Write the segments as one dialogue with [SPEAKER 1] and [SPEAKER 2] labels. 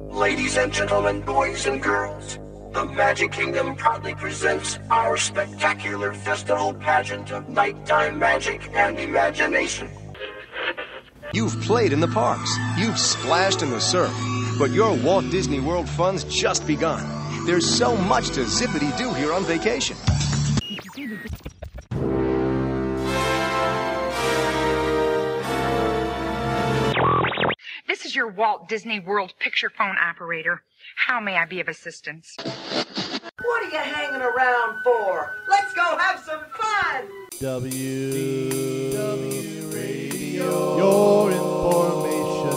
[SPEAKER 1] Ladies and gentlemen, boys and girls, the Magic Kingdom proudly presents our spectacular festival pageant of nighttime magic and imagination.
[SPEAKER 2] You've played in the parks, you've splashed in the surf, but your Walt Disney World fun's just begun. There's so much to zippity-doo here on vacation.
[SPEAKER 3] This is your Walt Disney World picture phone operator. How may I be of assistance?
[SPEAKER 4] What are you hanging around for? Let's go have some fun!
[SPEAKER 5] WDW Radio, your information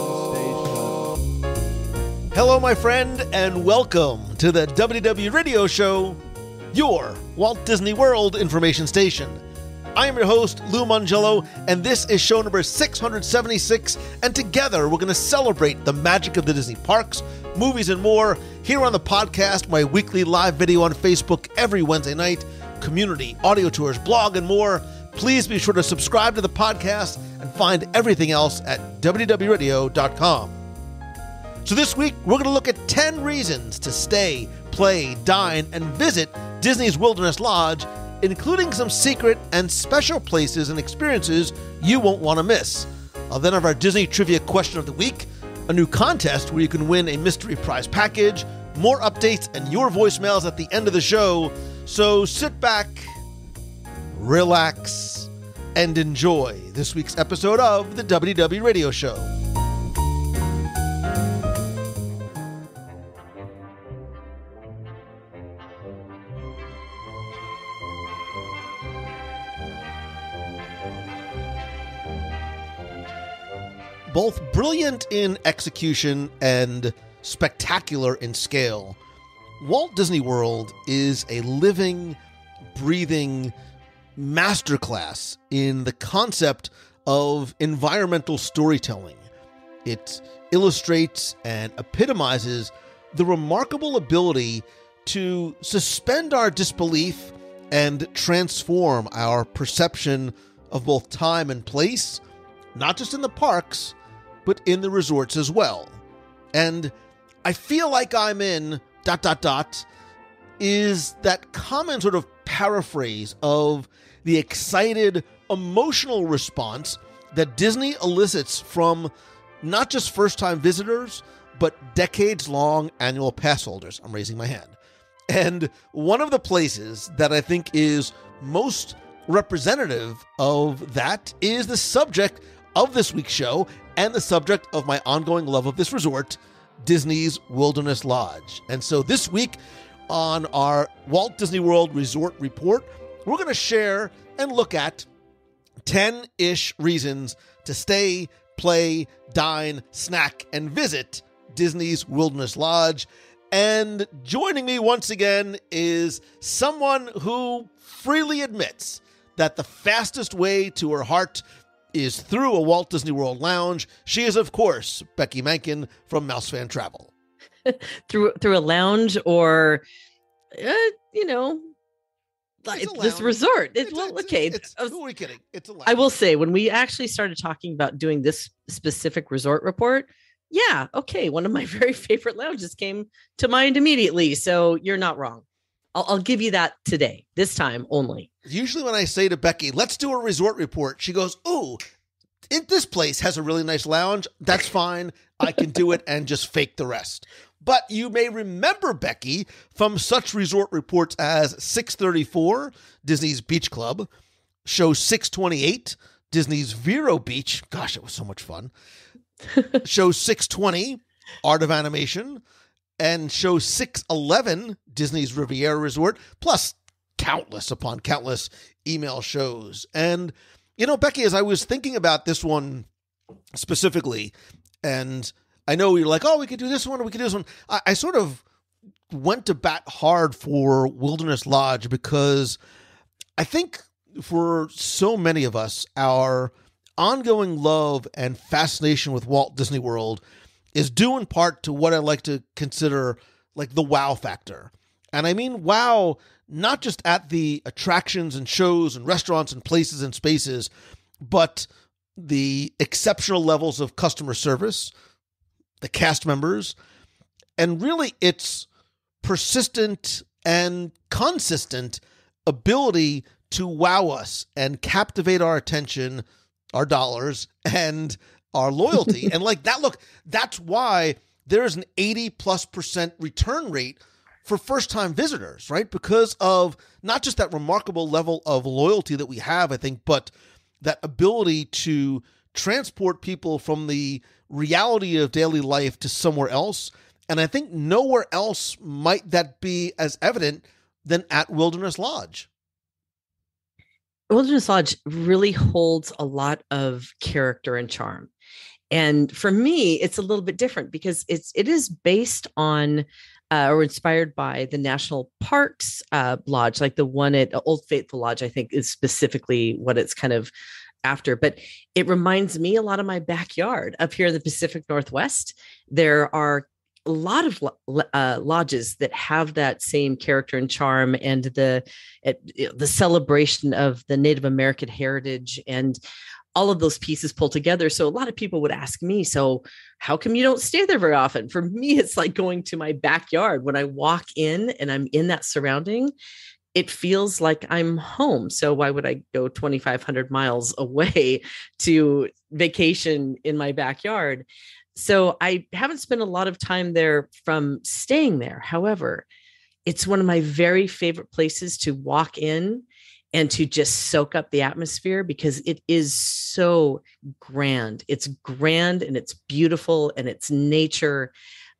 [SPEAKER 5] station.
[SPEAKER 6] Hello, my friend, and welcome to the WDW Radio Show, your Walt Disney World information station. I am your host, Lou Mangello, and this is show number 676, and together we're going to celebrate the magic of the Disney parks, movies, and more here on the podcast, my weekly live video on Facebook every Wednesday night, community, audio tours, blog, and more. Please be sure to subscribe to the podcast and find everything else at WDWRadio.com. So this week, we're going to look at 10 reasons to stay, play, dine, and visit Disney's Wilderness Lodge, including some secret and special places and experiences you won't want to miss. I'll then have our Disney Trivia Question of the Week, a new contest where you can win a mystery prize package, more updates, and your voicemails at the end of the show. So sit back, relax, and enjoy this week's episode of the WDW Radio Show. Both brilliant in execution and spectacular in scale, Walt Disney World is a living, breathing masterclass in the concept of environmental storytelling. It illustrates and epitomizes the remarkable ability to suspend our disbelief and transform our perception of both time and place, not just in the parks, but in the resorts as well. And I feel like I'm in ... is that common sort of paraphrase of the excited, emotional response that Disney elicits from not just first-time visitors, but decades-long annual pass holders. I'm raising my hand. And one of the places that I think is most representative of that is the subject of this week's show and the subject of my ongoing love of this resort, Disney's Wilderness Lodge. And so this week on our Walt Disney World Resort Report, we're going to share and look at 10-ish reasons to stay, play, dine, snack, and visit Disney's Wilderness Lodge. And joining me once again is someone who freely admits that the fastest way to her heart is through a Walt Disney World lounge. She is, of course, Becky Mankin from Mouse Fan Travel.
[SPEAKER 7] through a lounge or, this resort.
[SPEAKER 6] Who are we kidding? It's a lounge.
[SPEAKER 7] I will say, when we actually started talking about doing this specific resort report, one of my very favorite lounges came to mind immediately. So you're not wrong. I'll give you that today, this time only.
[SPEAKER 6] Usually when I say to Becky, let's do a resort report, she goes, "Ooh, this place has a really nice lounge. That's fine. I can do it and just fake the rest." But you may remember Becky from such resort reports as 634, Disney's Beach Club, show 628, Disney's Vero Beach. Gosh, it was so much fun. Show 620, Art of Animation, and show 611, Disney's Riviera Resort, plus countless upon countless email shows. And, Becky, as I was thinking about this one specifically, and I know you're like, oh, we could do this one, or we could do this one. I sort of went to bat hard for Wilderness Lodge because I think for so many of us, our ongoing love and fascination with Walt Disney World is due in part to what I like to consider like the wow factor. And I mean wow, not just at the attractions and shows and restaurants and places and spaces, but the exceptional levels of customer service, the cast members, and really its persistent and consistent ability to wow us and captivate our attention, our dollars, and our loyalty. And like that, look, that's why there's an 80+% return rate for first-time visitors, right? Because of not just that remarkable level of loyalty that we have, I think, but that ability to transport people from the reality of daily life to somewhere else. And I think nowhere else might that be as evident than at Wilderness Lodge.
[SPEAKER 7] Wilderness Lodge really holds a lot of character and charm. And for me, it's a little bit different because it is based on or inspired by the National Parks Lodge, like the one at Old Faithful Lodge, I think is specifically what it's kind of after. But it reminds me a lot of my backyard up here in the Pacific Northwest. There are a lot of lodges that have that same character and charm, and the celebration of the Native American heritage and all of those pieces pulled together. So a lot of people would ask me, so how come you don't stay there very often? For me, it's like going to my backyard. When I walk in and I'm in that surrounding, it feels like I'm home. So why would I go 2,500 miles away to vacation in my backyard? So I haven't spent a lot of time there from staying there. However, it's one of my very favorite places to walk in and to just soak up the atmosphere because it is so grand. It's grand and it's beautiful and it's nature.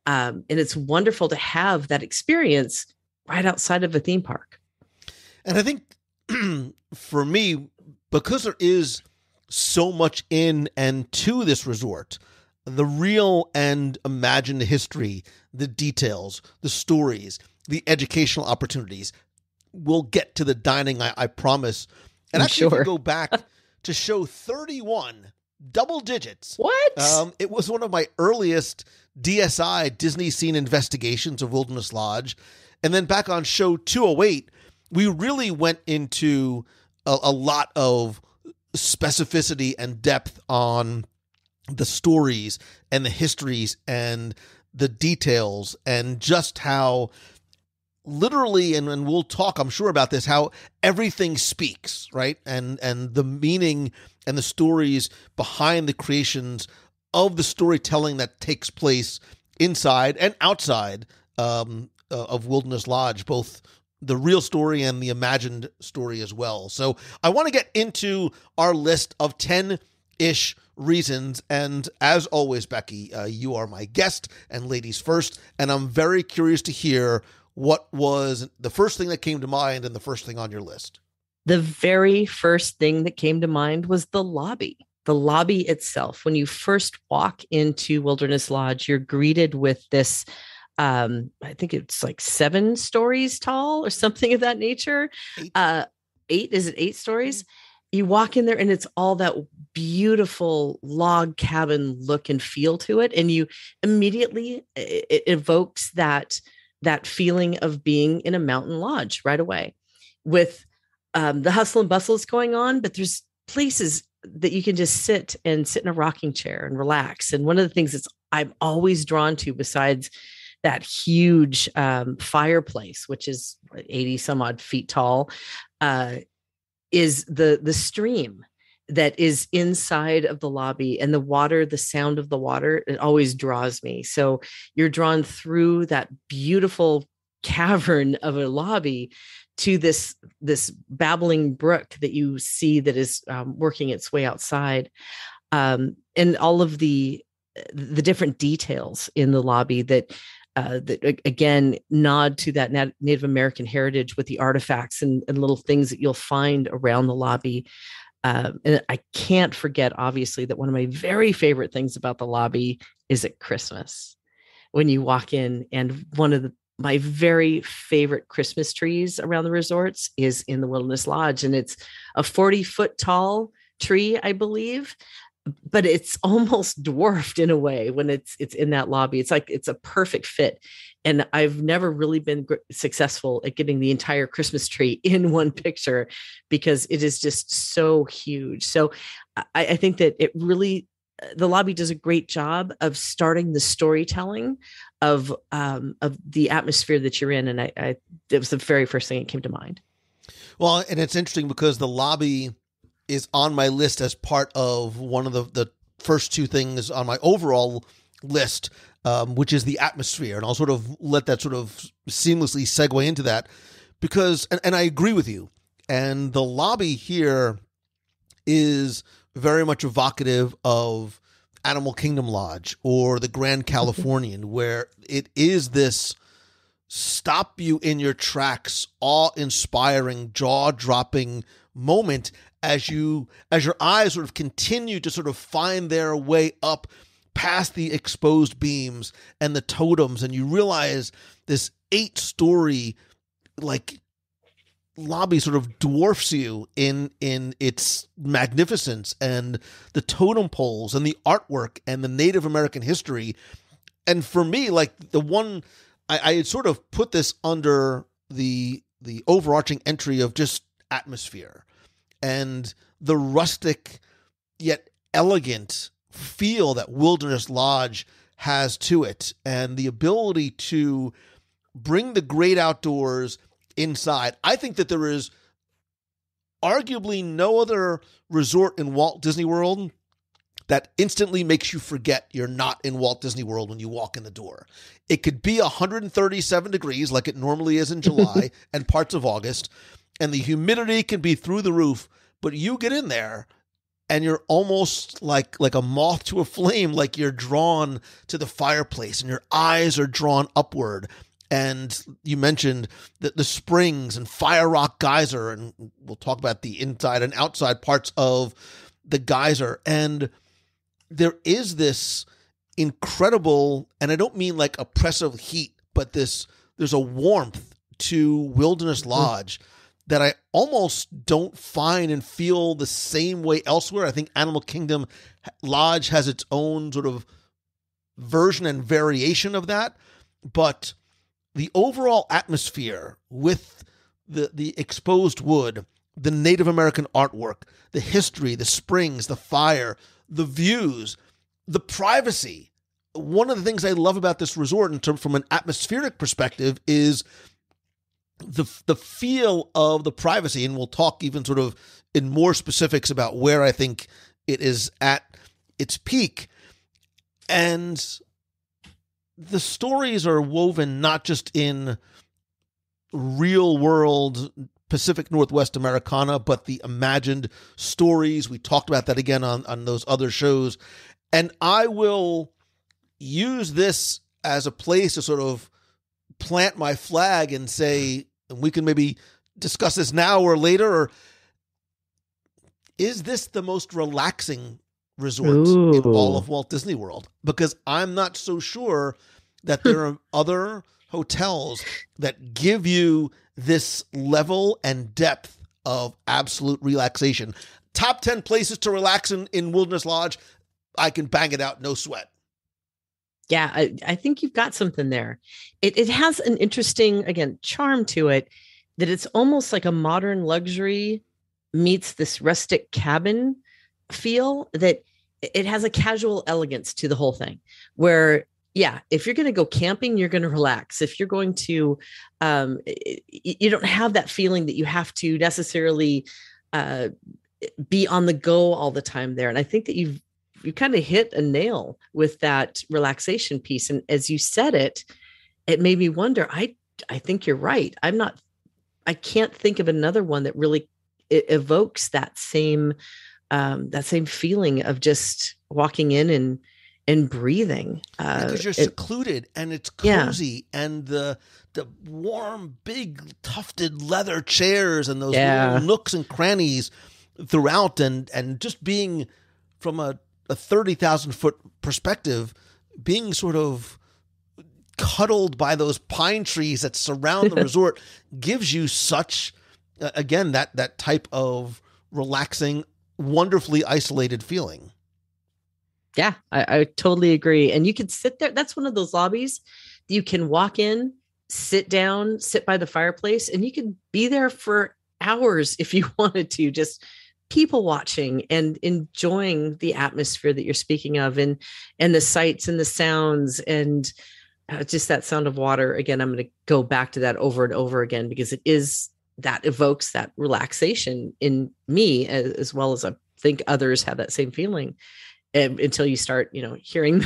[SPEAKER 7] And it's wonderful to have that experience right outside of a theme park.
[SPEAKER 6] And I think for me, because there is so much in and to this resort, the real and imagined history, the details, the stories, the educational opportunities. We'll get to the dining, I promise. And actually, if we go back to show 31, double digits.
[SPEAKER 7] What?
[SPEAKER 6] It was one of my earliest DSI, Disney Scene Investigations of Wilderness Lodge. And then back on show 208, we really went into a lot of specificity and depth on the stories and the histories and the details and just how literally, and we'll talk, I'm sure, about this, how everything speaks, right? And the meaning and the stories behind the creations of the storytelling that takes place inside and outside of Wilderness Lodge, both the real story and the imagined story as well. So I want to get into our list of 10-ish reasons. And as always, Becky, you are my guest and ladies first. And I'm very curious to hear what was the first thing that came to mind and the first thing on your list.
[SPEAKER 7] The very first thing that came to mind was the lobby. The lobby itself. When you first walk into Wilderness Lodge, you're greeted with this, I think it's like 7 stories tall or something of that nature. 8, is it 8 stories? You walk in there and it's all that beautiful log cabin look and feel to it. And you immediately, it evokes that feeling of being in a mountain lodge right away with the hustle and bustle is going on, but there's places that you can just sit in a rocking chair and relax. And one of the things that I'm always drawn to, besides that huge fireplace, which is 80 some odd feet tall, is the stream that is inside of the lobby, and the water, the sound of the water, it always draws me. So you're drawn through that beautiful cavern of a lobby to this babbling brook that you see that is working its way outside, and all of the different details in the lobby that again nod to that Native American heritage with the artifacts and little things that you'll find around the lobby. And I can't forget, obviously, that one of my very favorite things about the lobby is at Christmas when you walk in, and one of my very favorite Christmas trees around the resorts is in the Wilderness Lodge, and it's a 40-foot tall tree, I believe, but it's almost dwarfed in a way when it's in that lobby. It's like it's a perfect fit. And I've never really been successful at getting the entire Christmas tree in one picture because it is just so huge. So I think that it really the lobby does a great job of starting the storytelling of the atmosphere that you're in. And it was the very first thing that came to mind.
[SPEAKER 6] Well, and it's interesting because the lobby is on my list as part of one of the first two things on my overall list, which is the atmosphere. And I'll sort of let that sort of seamlessly segue into that because, and I agree with you. And the lobby here is very much evocative of Animal Kingdom Lodge or the Grand Californian, where it is this stop you in your tracks, awe-inspiring, jaw-dropping moment as your eyes sort of continue to sort of find their way up past the exposed beams and the totems, and you realize this 8-story like lobby sort of dwarfs you in its magnificence, and the totem poles and the artwork and the Native American history. And for me, like the one I had sort of put this under the overarching entry of just atmosphere and the rustic yet elegant feel that Wilderness Lodge has to it, and the ability to bring the great outdoors inside. I think that there is arguably no other resort in Walt Disney World that instantly makes you forget you're not in Walt Disney World when you walk in the door. It could be 137 degrees like it normally is in July and parts of August, and the humidity can be through the roof, but you get in there and you're almost like a moth to a flame, like you're drawn to the fireplace and your eyes are drawn upward. And you mentioned the springs and Fire Rock Geyser, and we'll talk about the inside and outside parts of the geyser. And there is this incredible, and I don't mean like oppressive heat, but there's a warmth to Wilderness Lodge that I almost don't find and feel the same way elsewhere. I think Animal Kingdom Lodge has its own sort of version and variation of that, but the overall atmosphere with the exposed wood, the Native American artwork, the history, the springs, the fire, the views, the privacy. One of the things I love about this resort in terms from an atmospheric perspective is the feel of the privacy. And we'll talk even sort of in more specifics about where I think it is at its peak. And the stories are woven not just in real world Pacific Northwest Americana, but the imagined stories. We talked about that again on those other shows. And I will use this as a place to sort of plant my flag and say, and we can maybe discuss this now or later, or is this the most relaxing resort in all of Walt Disney World? Because I'm not so sure that there are other hotels that give you this level and depth of absolute relaxation. Top 10 places to relax in Wilderness Lodge. I can bang it out, no sweat.
[SPEAKER 7] Yeah, I think you've got something there. It has an interesting, again, charm to it, that it's almost like a modern luxury meets this rustic cabin feel, that it has a casual elegance to the whole thing where, yeah, if you're going to go camping, you're going to relax. If you're going to, you don't have that feeling that you have to necessarily be on the go all the time there. And I think that you kind of hit a nail with that relaxation piece. And as you said it, it made me wonder, I think you're right. I can't think of another one that really evokes that same feeling of just walking in and breathing.
[SPEAKER 6] Because you're secluded and it's cozy, and the warm, big tufted leather chairs and those little nooks and crannies throughout, and just being from a 30,000 foot perspective, being sort of cuddled by those pine trees that surround the resort gives you such, again, that type of relaxing, wonderfully isolated feeling.
[SPEAKER 7] Yeah, I totally agree. And you can sit there. That's one of those lobbies you can walk in, sit down, sit by the fireplace, and you can be there for hours if you wanted to, just people watching and enjoying the atmosphere that you're speaking of, and the sights and the sounds, and just that sound of water. Again, I'm going to go back to that over and over again, because that evokes that relaxation in me, as well as I think others have that same feeling. Until you start, hearing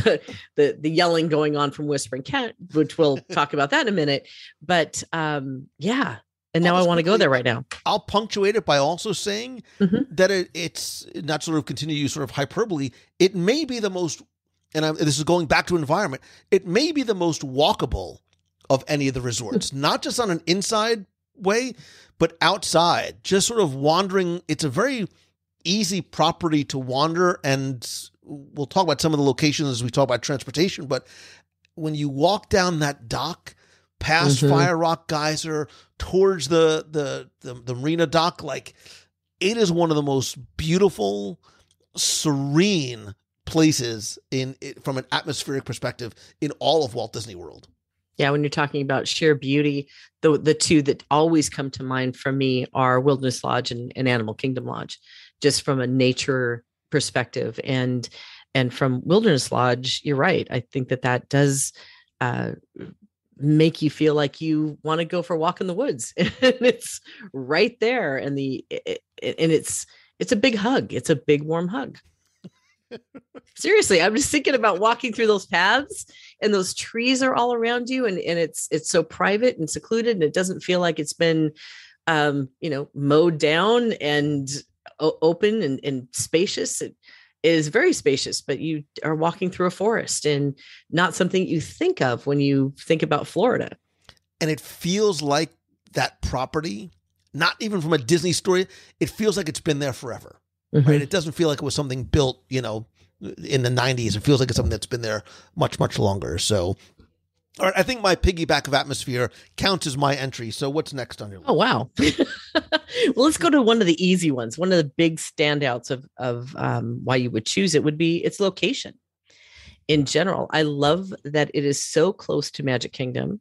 [SPEAKER 7] the yelling going on from Whispering Cat, which we'll talk about that in a minute. But yeah. And now I want to go there right now.
[SPEAKER 6] I'll punctuate it by also saying that it's not sort of continue to use sort of hyperbole. It may be the most, and this is going back to environment, it may be the most walkable of any of the resorts, not just on an inside way, but outside, just sort of wandering. It's a very easy property to wander, and we'll talk about some of the locations as we talk about transportation, but when you walk down that dock, past Fire Rock Geyser, towards the marina dock, like, it is one of the most beautiful, serene places from an atmospheric perspective in all of Walt Disney World.
[SPEAKER 7] Yeah, when you're talking about sheer beauty, the two that always come to mind for me are Wilderness Lodge and Animal Kingdom Lodge, just from a nature perspective. And from Wilderness Lodge, you're right. I think that does make you feel like you want to go for a walk in the woods. And it's right there. And it's a big hug. It's a big warm hug. Seriously, I'm just thinking about walking through those paths, and those trees are all around you, and it's so private and secluded, and it doesn't feel like it's been mowed down and open and spacious. It is very spacious, but you are walking through a forest, and not something you think of when you think about Florida.
[SPEAKER 6] And it feels like that property, not even from a Disney story, it feels like it's been there forever. Right? It doesn't feel like it was something built, in the 90s. It feels like it's something that's been there much, much longer. So, all right, I think my piggyback of atmosphere counts as my entry. So what's next on your list?
[SPEAKER 7] Oh, wow. Well, let's go to one of the easy ones. One of the big standouts of why you would choose it would be its location. In general, I love that it is so close to Magic Kingdom.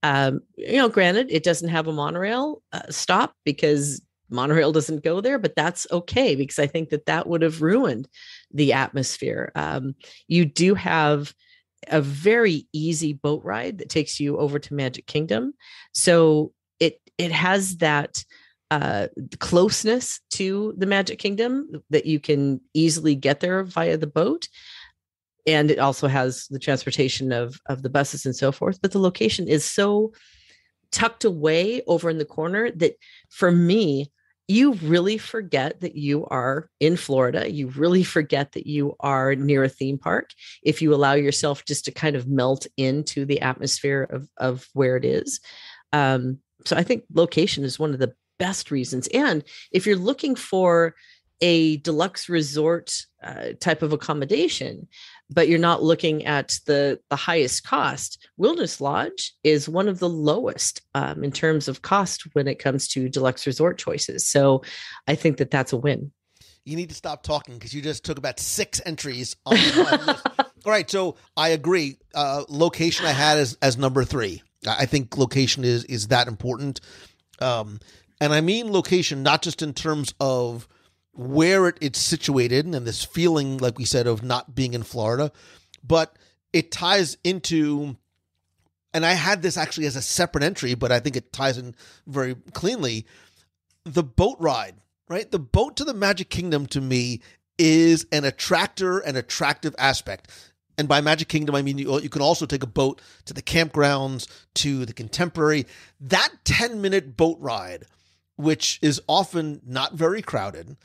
[SPEAKER 7] Granted, it doesn't have a monorail stop because monorail doesn't go there, but that's okay, because I think that would have ruined the atmosphere. You do have a very easy boat ride that takes you over to Magic Kingdom. So it has that closeness to the Magic Kingdom that you can easily get there via the boat. And it also has the transportation of the buses and so forth. But the location is so tucked away over in the corner that, for me, you really forget that you are in Florida. You really forget that you are near a theme park if you allow yourself just to kind of melt into the atmosphere of where it is. So I think location is one of the best reasons. And if you're looking for a deluxe resort type of accommodation, but you're not looking at the highest cost, Wilderness Lodge is one of the lowest in terms of cost when it comes to deluxe resort choices. So I think that's a win.
[SPEAKER 6] You need to stop talking, because you just took about 6 entries on my list. All right, so I agree. Location I had as number 3. I think location is that important. And I mean location not just in terms of where it's situated and this feeling, like we said, of not being in Florida, but it ties into, and I had this actually as a separate entry, but I think it ties in very cleanly, the boat ride, right? The boat to the Magic Kingdom, to me, is an attractive aspect. And by Magic Kingdom, I mean you can also take a boat to the campgrounds, to the Contemporary. That 10-minute boat ride, which is often not very crowded,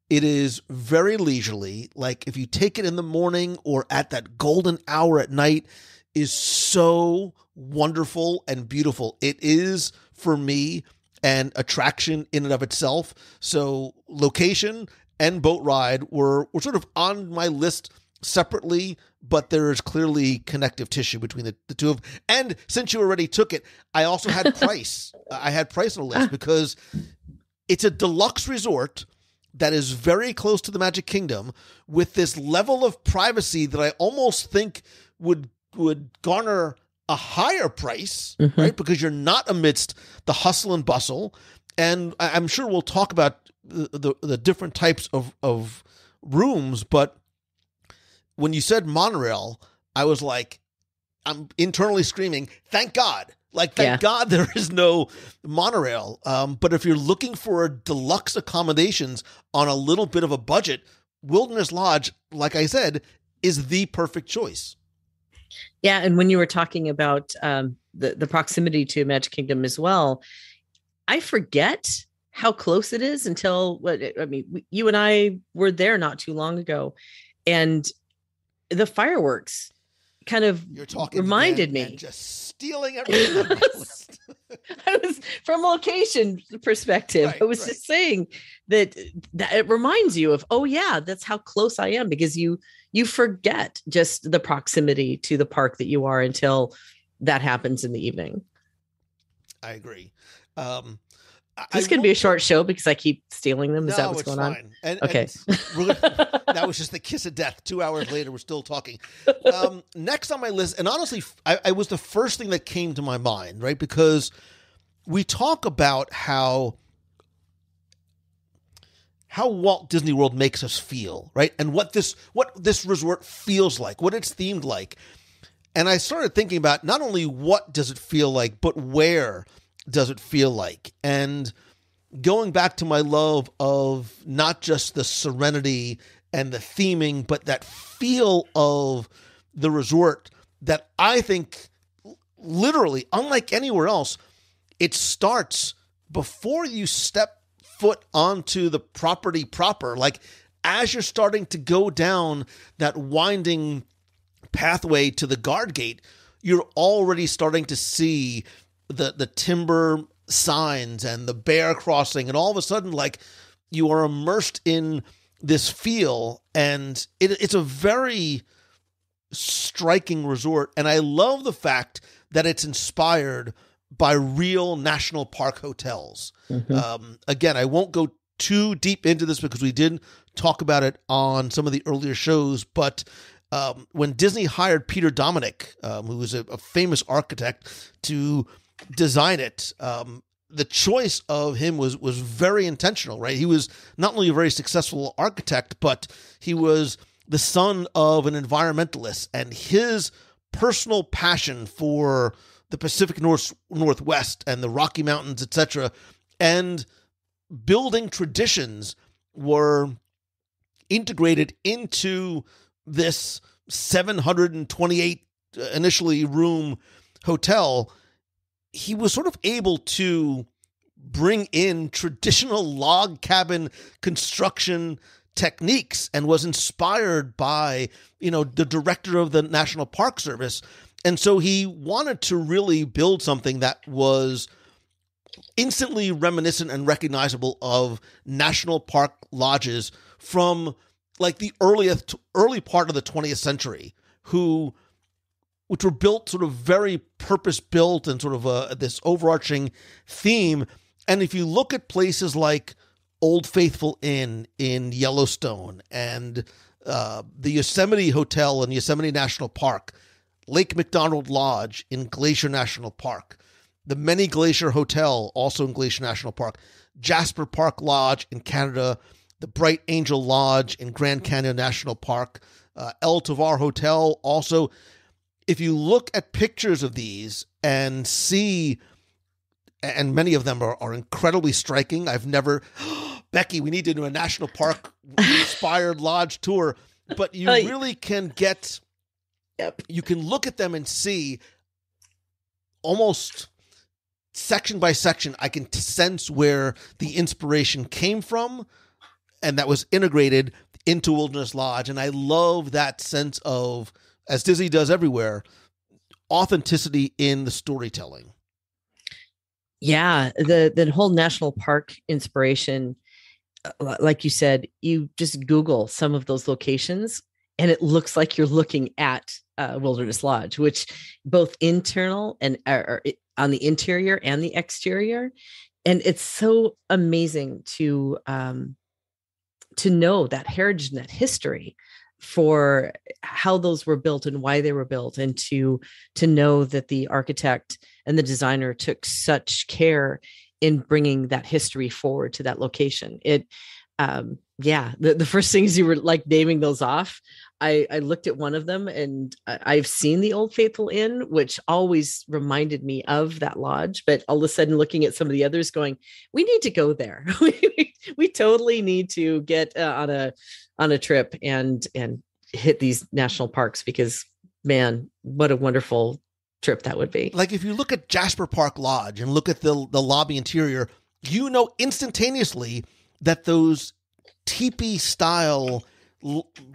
[SPEAKER 6] it is very leisurely. Like, if you take it in the morning or at that golden hour at night, is so wonderful and beautiful. It is, for me, an attraction in and of itself. So location and boat ride were sort of on my list separately, but there is clearly connective tissue between the two of them. And since you already took it, I also had price. I had price on the list because it's a deluxe resort that is very close to the Magic Kingdom with this level of privacy that I almost think would garner a higher price, right? Because you're not amidst the hustle and bustle. And I'm sure we'll talk about the different types of rooms, but when you said monorail, I was like, I'm internally screaming, thank God. Like, thank God there is no monorail. But if you're looking for deluxe accommodations on a little bit of a budget, Wilderness Lodge, like I said, is the perfect choice.
[SPEAKER 7] Yeah. And when you were talking about the proximity to Magic Kingdom as well, I forget how close it is until you and I were there not too long ago. And the fireworks kind of reminded me.
[SPEAKER 6] And just stealing everything on my list.
[SPEAKER 7] I was from a location perspective. I was just saying that it reminds you of, oh yeah, that's how close I am, because you forget just the proximity to the park that you are until that happens in the evening.
[SPEAKER 6] I agree.
[SPEAKER 7] This could be a short show because I keep stealing them. Is that what's going on? Okay.
[SPEAKER 6] That was just the kiss of death. 2 hours later, we're still talking. Next on my list, and honestly, I was the first thing that came to my mind, right? Because we talk about how Walt Disney World makes us feel, right? And what this resort feels like, what it's themed like. And I started thinking about not only what does it feel like, but where does it feel like? And going back to my love of not just the serenity and the theming, but that feel of the resort that I think literally, unlike anywhere else, it starts before you step foot onto the property proper. Like, as you're starting to go down that winding pathway to the guard gate, you're already starting to see the timber signs and the bear crossing, and all of a sudden, like, you are immersed in this feel, and it's a very striking resort. And I love the fact that it's inspired by real national park hotels. Mm-hmm. Again, I won't go too deep into this because we did talk about it on some of the earlier shows, but when Disney hired Peter Dominick, who was a famous architect, to design it, the choice of him was very intentional, right? He was not only a very successful architect, but he was the son of an environmentalist, and his personal passion for the Pacific Northwest and the Rocky Mountains, etc., and building traditions were integrated into this 728 initially room hotel. He was sort of able to bring in traditional log cabin construction techniques and was inspired by, the director of the National Park Service. And so he wanted to really build something that was instantly reminiscent and recognizable of national park lodges from like the early part of the 20th century, which were built sort of very purpose-built and sort of this overarching theme. And if you look at places like Old Faithful Inn in Yellowstone and the Yosemite Hotel in Yosemite National Park, Lake McDonald Lodge in Glacier National Park, the Many Glacier Hotel also in Glacier National Park, Jasper Park Lodge in Canada, the Bright Angel Lodge in Grand Canyon National Park, El Tovar Hotel also. If you look at pictures of these and see, and many of them are incredibly striking. I've never, Becky, we need to do a national park inspired lodge tour, but you really can get, you can look at them and see almost section by section. I can sense where the inspiration came from, and that was integrated into Wilderness Lodge. And I love that sense of, as Disney does everywhere, authenticity in the storytelling.
[SPEAKER 7] Yeah, the whole national park inspiration, like you said, you just Google some of those locations, and it looks like you're looking at Wilderness Lodge, which both internal and on the interior and the exterior. And it's so amazing to know that heritage and that history for how those were built and why they were built, and to know that the architect and the designer took such care in bringing that history forward to that location. The first things you were like naming those off, I looked at one of them, and I've seen the Old Faithful Inn, which always reminded me of that lodge. But all of a sudden, looking at some of the others, going, we need to go there. we totally need to get on a trip and hit these national parks, because man, what a wonderful trip that would be.
[SPEAKER 6] Like if you look at Jasper Park Lodge and look at the lobby interior, you know instantaneously that those teepee style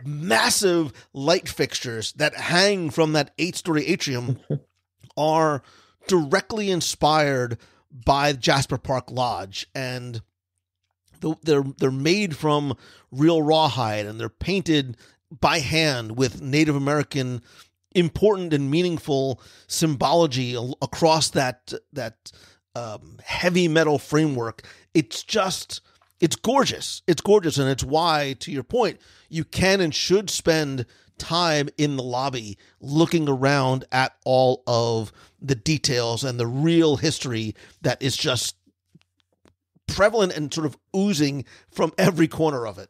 [SPEAKER 6] massive light fixtures that hang from that 8-story atrium are directly inspired by Jasper Park Lodge, and they're made from real rawhide, and they're painted by hand with Native American important and meaningful symbology across that heavy metal framework. It's gorgeous. It's gorgeous. And it's why, to your point, you can and should spend time in the lobby looking around at all of the details and the real history that is just prevalent and sort of oozing from every corner of it.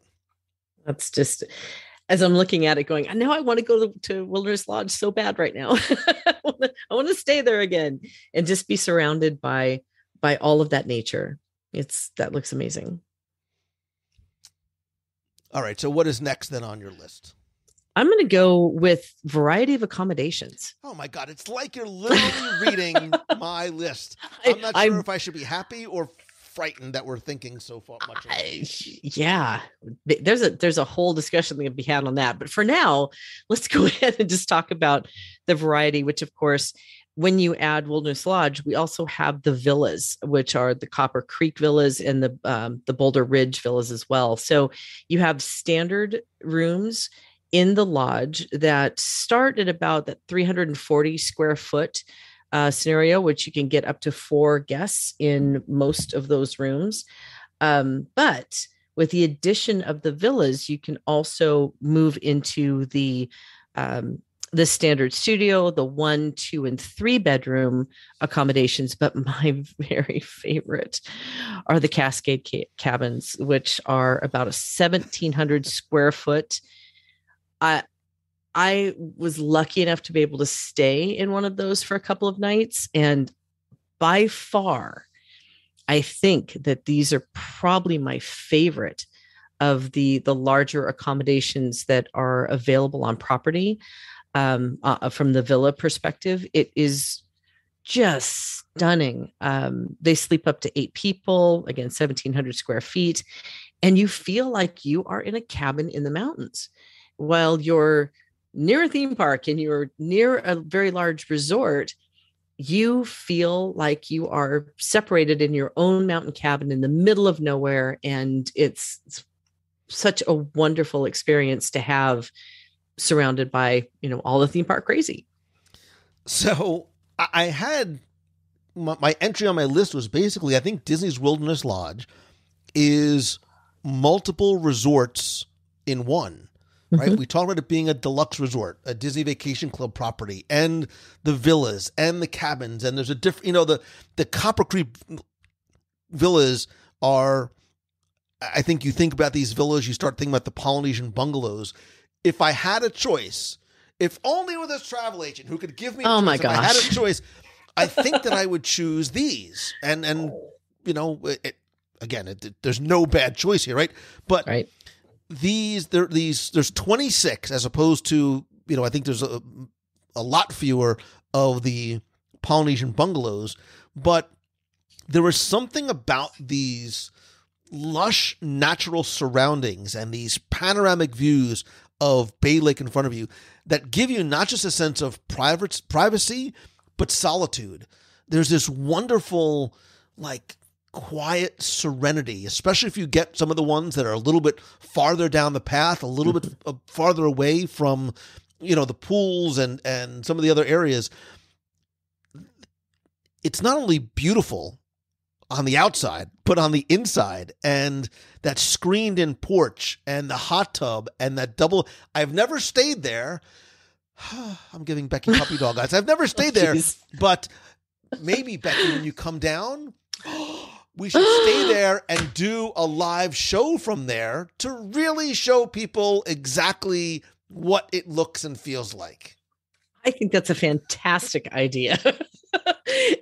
[SPEAKER 7] That's just, as I'm looking at it going, now I want to go to Wilderness Lodge so bad right now. I want to stay there again and just be surrounded by all of that nature. That looks amazing.
[SPEAKER 6] All right. So what is next then on your list?
[SPEAKER 7] I'm going to go with variety of accommodations.
[SPEAKER 6] Oh my God. It's like you're literally reading my list. I'm not sure if I should be happy or frightened that we're thinking so far much.
[SPEAKER 7] Yeah, there's a whole discussion that can be had on that. But for now, let's go ahead and just talk about the variety, which of course, when you add Wilderness Lodge, we also have the villas, which are the Copper Creek villas and the Boulder Ridge villas as well. So you have standard rooms in the lodge that start at about that 340 square foot scenario, which you can get up to 4 guests in most of those rooms. But with the addition of the villas, you can also move into the standard studio, the 1, 2, and 3 bedroom accommodations. But my very favorite are the Cascade cabins, which are about a 1,700 square foot. I was lucky enough to be able to stay in one of those for a couple of nights. And by far, I think that these are probably my favorite of the larger accommodations that are available on property. From the villa perspective, it is just stunning. They sleep up to 8 people, again, 1,700 square feet. And you feel like you are in a cabin in the mountains while you're near a theme park and you're near a very large resort. You feel like you are separated in your own mountain cabin in the middle of nowhere. And it's such a wonderful experience to have, surrounded by, all the theme park crazy.
[SPEAKER 6] So I had my entry on my list was basically, I think Disney's Wilderness Lodge is multiple resorts in one. Right. Mm-hmm. We talked about it being a deluxe resort, a Disney Vacation Club property, and the villas and the cabins. And there's a different, the Copper Creek villas are, I think you think about these villas, you start thinking about the Polynesian bungalows. If I had a choice, if only with this travel agent who could give me,
[SPEAKER 7] oh my gosh,
[SPEAKER 6] if I had a choice, I think that I would choose these. And there's no bad choice here. Right. But
[SPEAKER 7] right.
[SPEAKER 6] There's 26 as opposed to, I think there's a lot fewer of the Polynesian bungalows, but there was something about these lush natural surroundings and these panoramic views of Bay Lake in front of you that give you not just a sense of privacy, but solitude. There's this wonderful, quiet serenity, especially if you get some of the ones that are a little bit farther down the path, a little bit farther away from, the pools and some of the other areas. It's not only beautiful on the outside, but on the inside, and that screened in porch and the hot tub and that double. I've never stayed there. I'm giving Becky puppy dog eyes. I've never stayed there, but maybe Becky, when you come down, we should stay there and do a live show from there to really show people exactly what it looks and feels like.
[SPEAKER 7] I think that's a fantastic idea.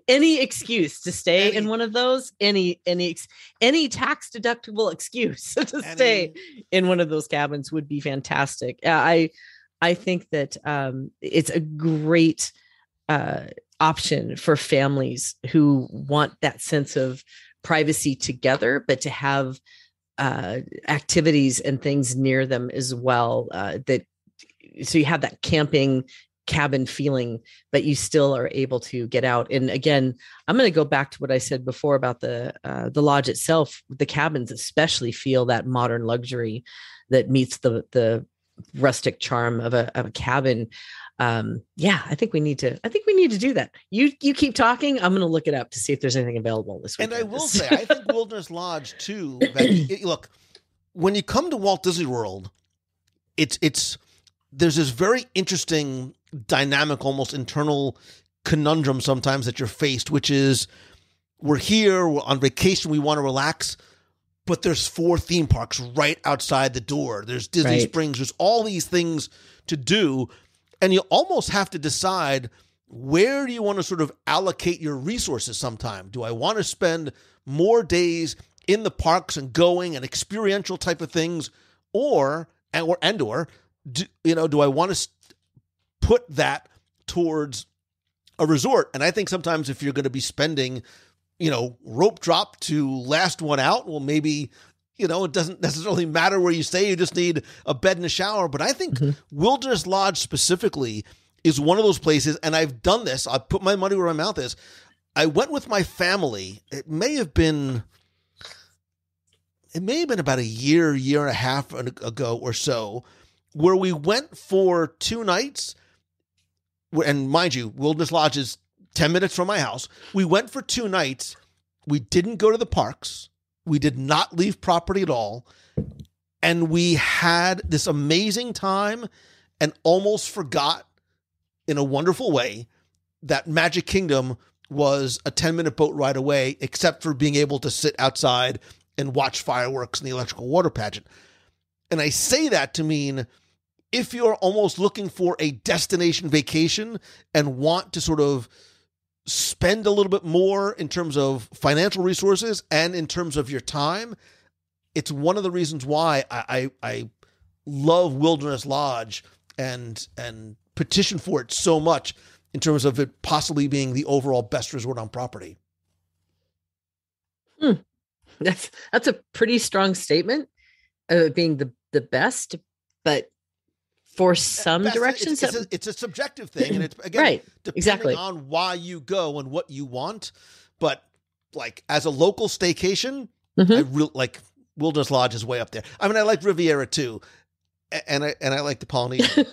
[SPEAKER 7] Any excuse to stay in one of those, any tax deductible excuse to stay in one of those cabins would be fantastic. I think that it's a great option for families who want that sense of privacy together, but to have activities and things near them as well. So you have that camping cabin feeling, but you still are able to get out. And again, I'm going to go back to what I said before about the lodge itself. The cabins especially feel that modern luxury that meets the rustic charm of a cabin. I think we need to do that. You keep talking. I'm going to look it up to see if there's anything available this weekend.
[SPEAKER 6] And I will say, I think Wilderness Lodge too. Look, when you come to Walt Disney World, there's this very interesting dynamic, almost internal conundrum sometimes that you're faced, which is we're here, we're on vacation, we want to relax, but there's 4 theme parks right outside the door. There's Disney Springs, there's all these things to do, and you almost have to decide, where do you want to sort of allocate your resources sometime? Do I want to spend more days in the parks and going and experiential type of things, or do I want to put that towards a resort? And I think sometimes if you're going to be spending, rope drop to last one out, well, maybe, it doesn't necessarily matter where you stay. You just need a bed and a shower. But I think Wilderness Lodge specifically is one of those places. And I've done this. I'll put my money where my mouth is. I went with my family. It may have been about a year and a half ago or so, where we went for 2 nights. And mind you, Wilderness Lodge is 10 minutes from my house. We went for 2 nights. We didn't go to the parks. We did not leave property at all. And we had this amazing time and almost forgot, in a wonderful way, that Magic Kingdom was a 10-minute boat ride away, except for being able to sit outside and watch fireworks and the electrical water pageant. And I say that to mean, if you're almost looking for a destination vacation and want to sort of spend a little bit more in terms of financial resources and in terms of your time, it's one of the reasons why I love Wilderness Lodge and petition for it so much, in terms of it possibly being the overall best resort on property.
[SPEAKER 7] That's a pretty strong statement, being the best, but for some directions,
[SPEAKER 6] it's a subjective thing, and it's again depending on why you go and what you want. But like as a local staycation, I really like Wilderness Lodge is way up there. I mean, I like Riviera too, and I like the Polynesian.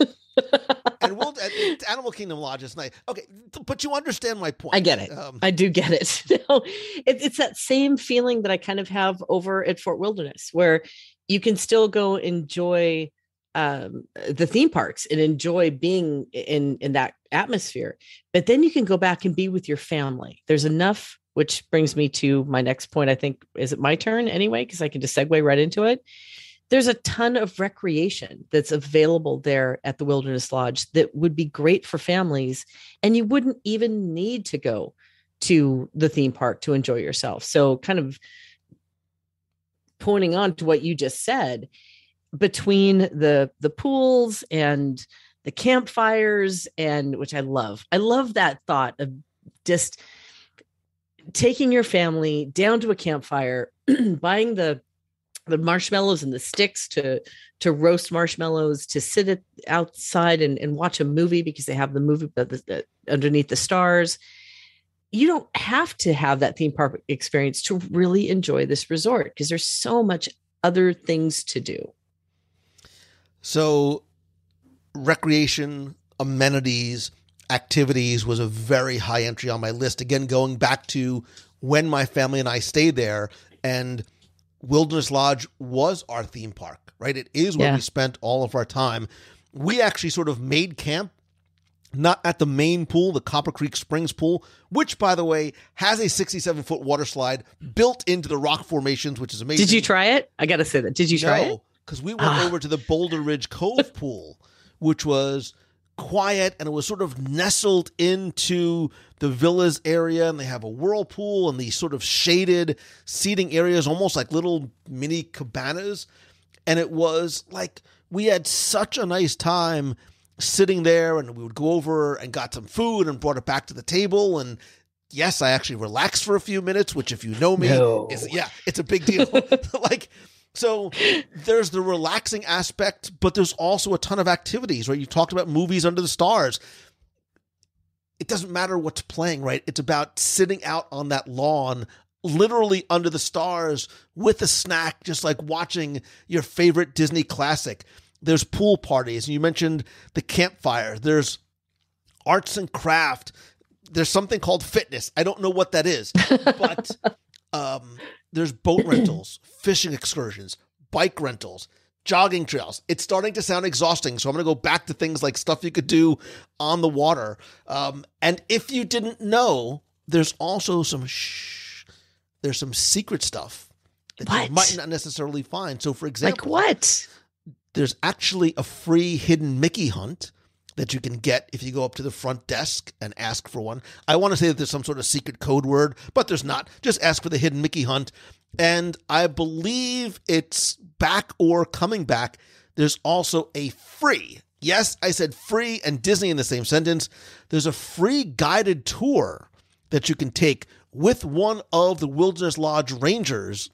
[SPEAKER 6] And Animal Kingdom Lodge is nice. Okay, but you understand my point.
[SPEAKER 7] I get it. I do get it. It's that same feeling that I kind of have over at Fort Wilderness, where you can still go enjoy the theme parks and enjoy being in that atmosphere, but then you can go back and be with your family. There's enough, which brings me to my next point. I think, is it my turn anyway? Because I can just segue right into it. There's a ton of recreation that's available there at the Wilderness Lodge that would be great for families, and you wouldn't even need to go to the theme park to enjoy yourself. So kind of pointing on to what you just said, between the pools and the campfires, and which I love that thought of just taking your family down to a campfire, buying the marshmallows and the sticks to roast marshmallows, to sit outside and watch a movie because they have the movie underneath the stars. You don't have to have that theme park experience to really enjoy this resort, because there's so much other things to do.
[SPEAKER 6] So recreation, amenities, activities was a very high entry on my list. Again, going back to when my family and I stayed there, and Wilderness Lodge was our theme park, right? It is where we spent all of our time. We actually sort of made camp not at the main pool, the Copper Creek Springs pool, which, by the way, has a 67-foot water slide built into the rock formations, which is amazing.
[SPEAKER 7] Did you try it? I got to say that. Did you try it?
[SPEAKER 6] No, because we went over to the Boulder Ridge Cove pool, which was quiet, and it was sort of nestled into the villas area, and they have a whirlpool and these sort of shaded seating areas, almost like little mini cabanas. And it was like we had such a nice time sitting there, and we would go over and got some food and brought it back to the table. And yes, I actually relaxed for a few minutes, which, if you know me, it's a big deal. So there's the relaxing aspect, but there's also a ton of activities, right? You talked about movies under the stars. It doesn't matter what's playing, right? It's about sitting out on that lawn, literally under the stars with a snack, just like watching your favorite Disney classic. There's pool parties. You mentioned the campfire. There's arts and craft. There's something called fitness. I don't know what that is, but there's boat rentals, fishing excursions, bike rentals, jogging trails. It's starting to sound exhausting, so I'm going to go back to things like stuff you could do on the water. And if you didn't know, there's also there's some secret stuff that you might not necessarily find. So, for example,
[SPEAKER 7] like what?
[SPEAKER 6] There's actually a free hidden Mickey hunt that you can get if you go up to the front desk and ask for one. I want to say that there's some sort of secret code word, but there's not. Just ask for the hidden Mickey hunt. And I believe it's back or coming back. There's also a free, yes, I said free and Disney in the same sentence. There's a free guided tour that you can take with one of the Wilderness Lodge Rangers.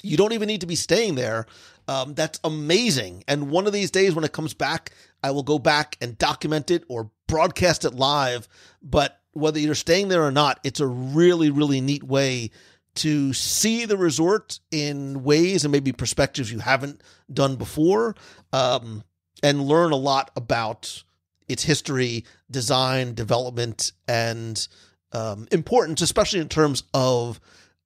[SPEAKER 6] You don't even need to be staying there. That's amazing. And one of these days when it comes back, I will go back and document it or broadcast it live. But whether you're staying there or not, it's a really, really neat way to see the resort in ways and maybe perspectives you haven't done before, and learn a lot about its history, design, development, and importance, especially in terms of,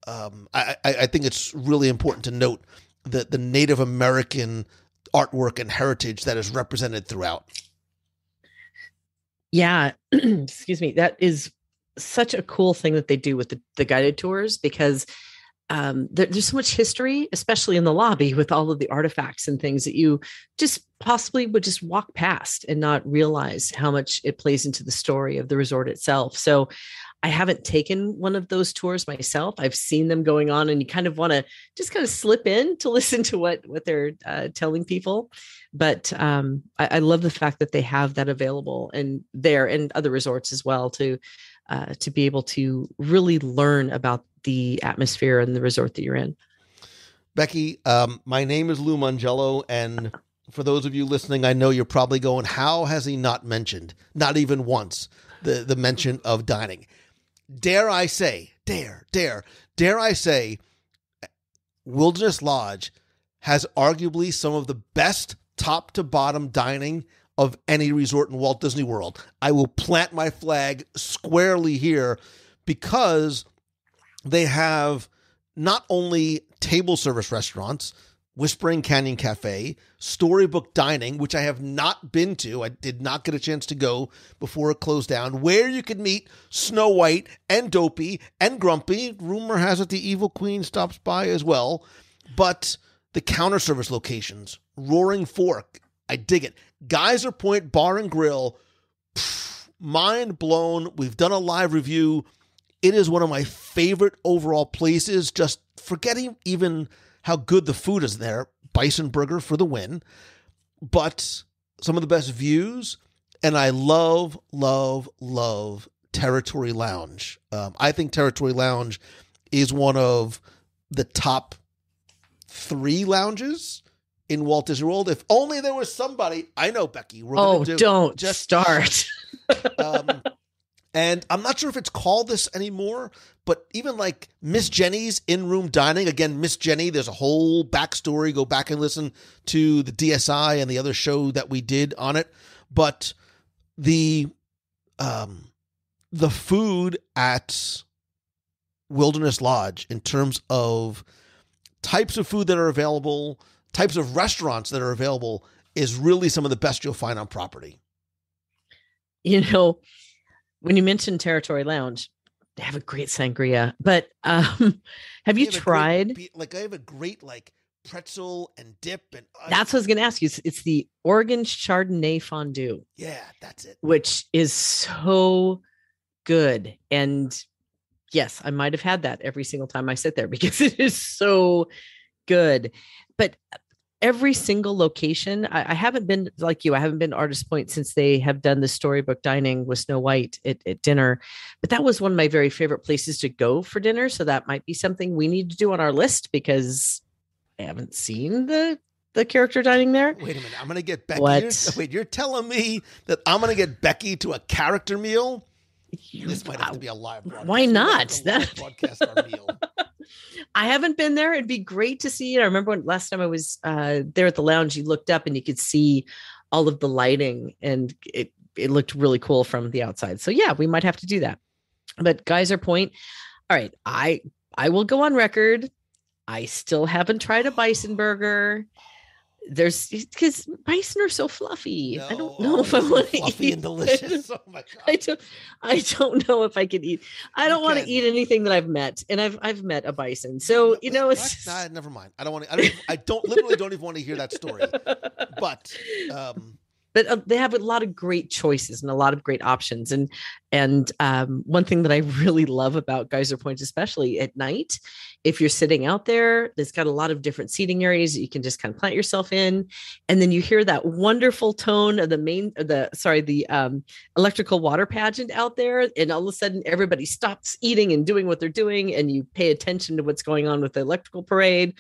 [SPEAKER 6] I think it's really important to note the Native American artwork and heritage that is represented throughout.
[SPEAKER 7] Yeah. Excuse me. That is such a cool thing that they do with the guided tours, because there's so much history, especially in the lobby with all of the artifacts and things that you just possibly would just walk past and not realize how much it plays into the story of the resort itself. So I haven't taken one of those tours myself. I've seen them going on, and you kind of want to just kind of slip in to listen to what they're telling people. But I love the fact that they have that available and there and other resorts as well to be able to really learn about the atmosphere and the resort that you're in.
[SPEAKER 6] Becky, my name is Lou Mangello, and for those of you listening, I know you're probably going, how has he not mentioned, not even once, the mention of dining? Dare I say, Wilderness Lodge has arguably some of the best top to bottom dining of any resort in Walt Disney World. I will plant my flag squarely here, because they have not only table service restaurants, Whispering Canyon Cafe, Storybook Dining, which I have not been to. I did not get a chance to go before it closed down, where you could meet Snow White and Dopey and Grumpy. Rumor has it the Evil Queen stops by as well. But the counter service locations, Roaring Fork, I dig it. Geyser Point Bar and Grill, mind blown. We've done a live review. It is one of my favorite overall places, just forgetting even how good the food is there. Bison Burger for the win. But some of the best views, and I love, love, love Territory Lounge. I think Territory Lounge is one of the top 3 lounges in Walt Disney World. If only there was somebody, I know, Becky.
[SPEAKER 7] Don't just start.
[SPEAKER 6] And I'm not sure if it's called this anymore, but even like Miss Jenny's in-room dining, again, Miss Jenny, there's a whole backstory. Go back and listen to the DSI and the other show that we did on it. But the food at Wilderness Lodge, in terms of types of food that are available, types of restaurants that are available, is really some of the best you'll find on property.
[SPEAKER 7] you know, when you mentioned Territory Lounge, they have a great sangria. But have you tried?
[SPEAKER 6] I have a great pretzel and dip, and
[SPEAKER 7] that's what I was going to ask you. It's the Oregon Chardonnay fondue.
[SPEAKER 6] Yeah, that's it.
[SPEAKER 7] Which is so good. And yes, I might have had that every single time I sit there because it is so good. But every single location, I haven't been like you. I haven't been to Artist Point since they have done the storybook dining with Snow White at dinner. But that was one of my very favorite places to go for dinner. So that might be something we need to do on our list because I haven't seen the character dining there.
[SPEAKER 6] Wait a minute. I'm going to get Becky.
[SPEAKER 7] What?
[SPEAKER 6] You're telling me that I'm going to get Becky to a character meal? This might have to be a live broadcast.
[SPEAKER 7] Why not?
[SPEAKER 6] Broadcast our meal.
[SPEAKER 7] I haven't been there. It'd be great to see it. I remember last time I was there at the lounge, you looked up and you could see all of the lighting and it looked really cool from the outside. So yeah, we might have to do that. But Geyser Point. All right. I will go on record. I still haven't tried a bison burger. Because bison are so fluffy. I don't know if I want to eat.
[SPEAKER 6] Fluffy and delicious. Oh my God.
[SPEAKER 7] I don't know if I can eat. I don't want to eat anything that I've met, and I've met a bison. So it's
[SPEAKER 6] never mind. I don't want to. I literally don't even want to hear that story. But
[SPEAKER 7] they have a lot of great choices and a lot of great options. And one thing that I really love about Geyser Point, especially at night, if you're sitting out there, there's got a lot of different seating areas that you can just kind of plant yourself in. And then you hear that wonderful tone of the electrical water pageant out there. And all of a sudden everybody stops eating and doing what they're doing. And you pay attention to what's going on with the electrical parade.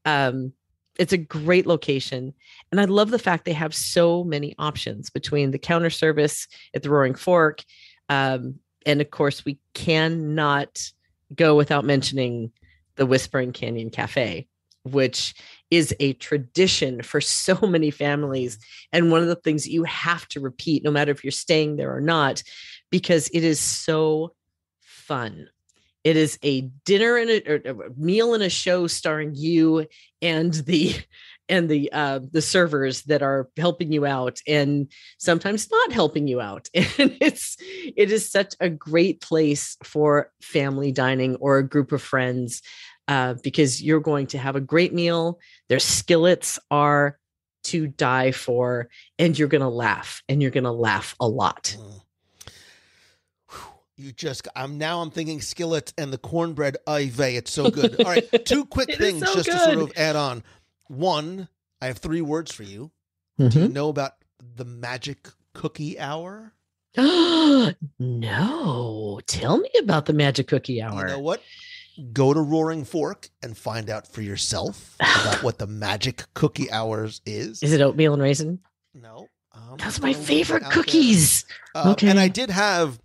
[SPEAKER 7] It's a great location. And I love the fact they have so many options between the counter service at the Roaring Fork. And of course, we cannot go without mentioning the Whispering Canyon Cafe, which is a tradition for so many families. And one of the things you have to repeat, no matter if you're staying there or not, because it is so fun. It is a dinner and a meal and a show starring you and the servers that are helping you out and sometimes not helping you out. And it is such a great place for family dining or a group of friends because you're going to have a great meal. Their skillets are to die for, and you're going to laugh, and you're going to laugh a lot.
[SPEAKER 6] I'm thinking skillets and the cornbread Ivey. It's so good. All right. Two quick things to sort of add on. One, I have 3 words for you. Mm-hmm. Do you know about the magic cookie hour?
[SPEAKER 7] No. Tell me about the magic cookie hour.
[SPEAKER 6] You know what? Go to Roaring Fork and find out for yourself about what the magic cookie hours is.
[SPEAKER 7] Is it oatmeal and raisin?
[SPEAKER 6] No.
[SPEAKER 7] That's my favorite cookies. Okay.
[SPEAKER 6] And I did have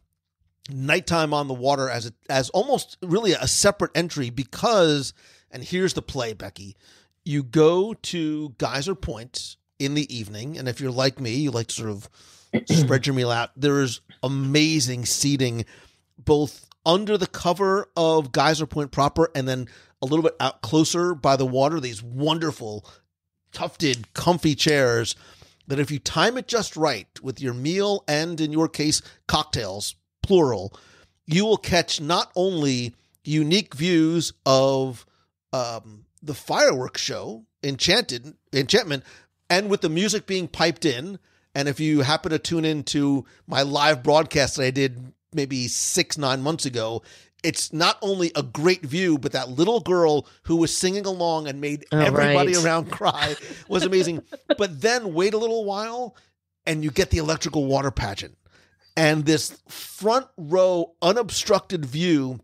[SPEAKER 6] nighttime on the water as almost really a separate entry because, and here's the play, Becky, you go to Geyser Point in the evening, and if you're like me, you like to sort of spread your meal out. There is amazing seating both under the cover of Geyser Point proper and then a little bit out closer by the water, these wonderful tufted comfy chairs that if you time it just right with your meal and in your case cocktails, plural, you will catch not only unique views of the fireworks show, Enchantment, and with the music being piped in. And if you happen to tune into my live broadcast that I did maybe 6-9 months ago, it's not only a great view, but that little girl who was singing along and made everybody around cry was amazing. But then wait a little while and you get the electrical water pageant. And this front row unobstructed view,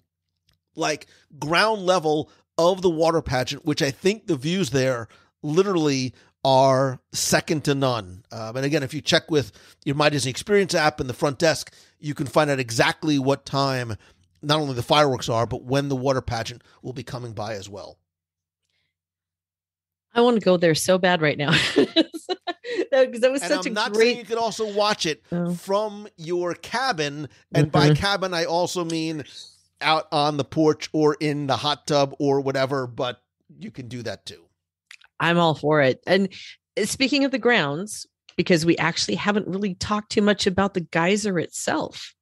[SPEAKER 6] like ground level of the water pageant, which I think the views there literally are second to none. And again, if you check with your My Disney Experience app in the front desk, you can find out exactly what time not only the fireworks are, but when the water pageant will be coming by as well.
[SPEAKER 7] I want to go there so bad right now. That was such
[SPEAKER 6] I'm not saying you could also watch it from your cabin. And by cabin, I also mean out on the porch or in the hot tub or whatever, but you can do that too.
[SPEAKER 7] I'm all for it. And speaking of the grounds, because we actually haven't really talked too much about the geyser itself,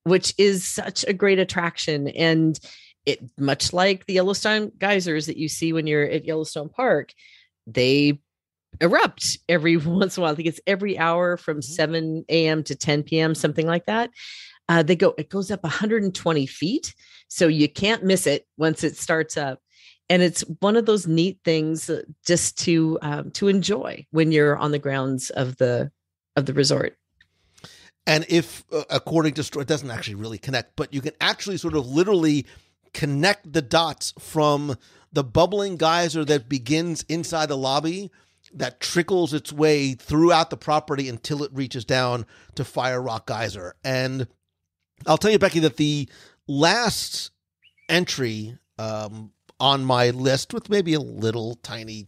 [SPEAKER 7] which is such a great attraction. And it, much like the Yellowstone geysers that you see when you're at Yellowstone Park, they erupt every once in a while. I think it's every hour from 7 a.m. to 10 p.m., something like that. It goes up 120 feet. So you can't miss it once it starts up. And it's one of those neat things just to enjoy when you're on the grounds of the resort.
[SPEAKER 6] And if, according to story, it doesn't actually really connect, but you can actually sort of literally connect the dots from the bubbling geyser that begins inside the lobby that trickles its way throughout the property until it reaches down to Fire Rock Geyser. And I'll tell you, Becky, that the last entry on my list, with maybe a little tiny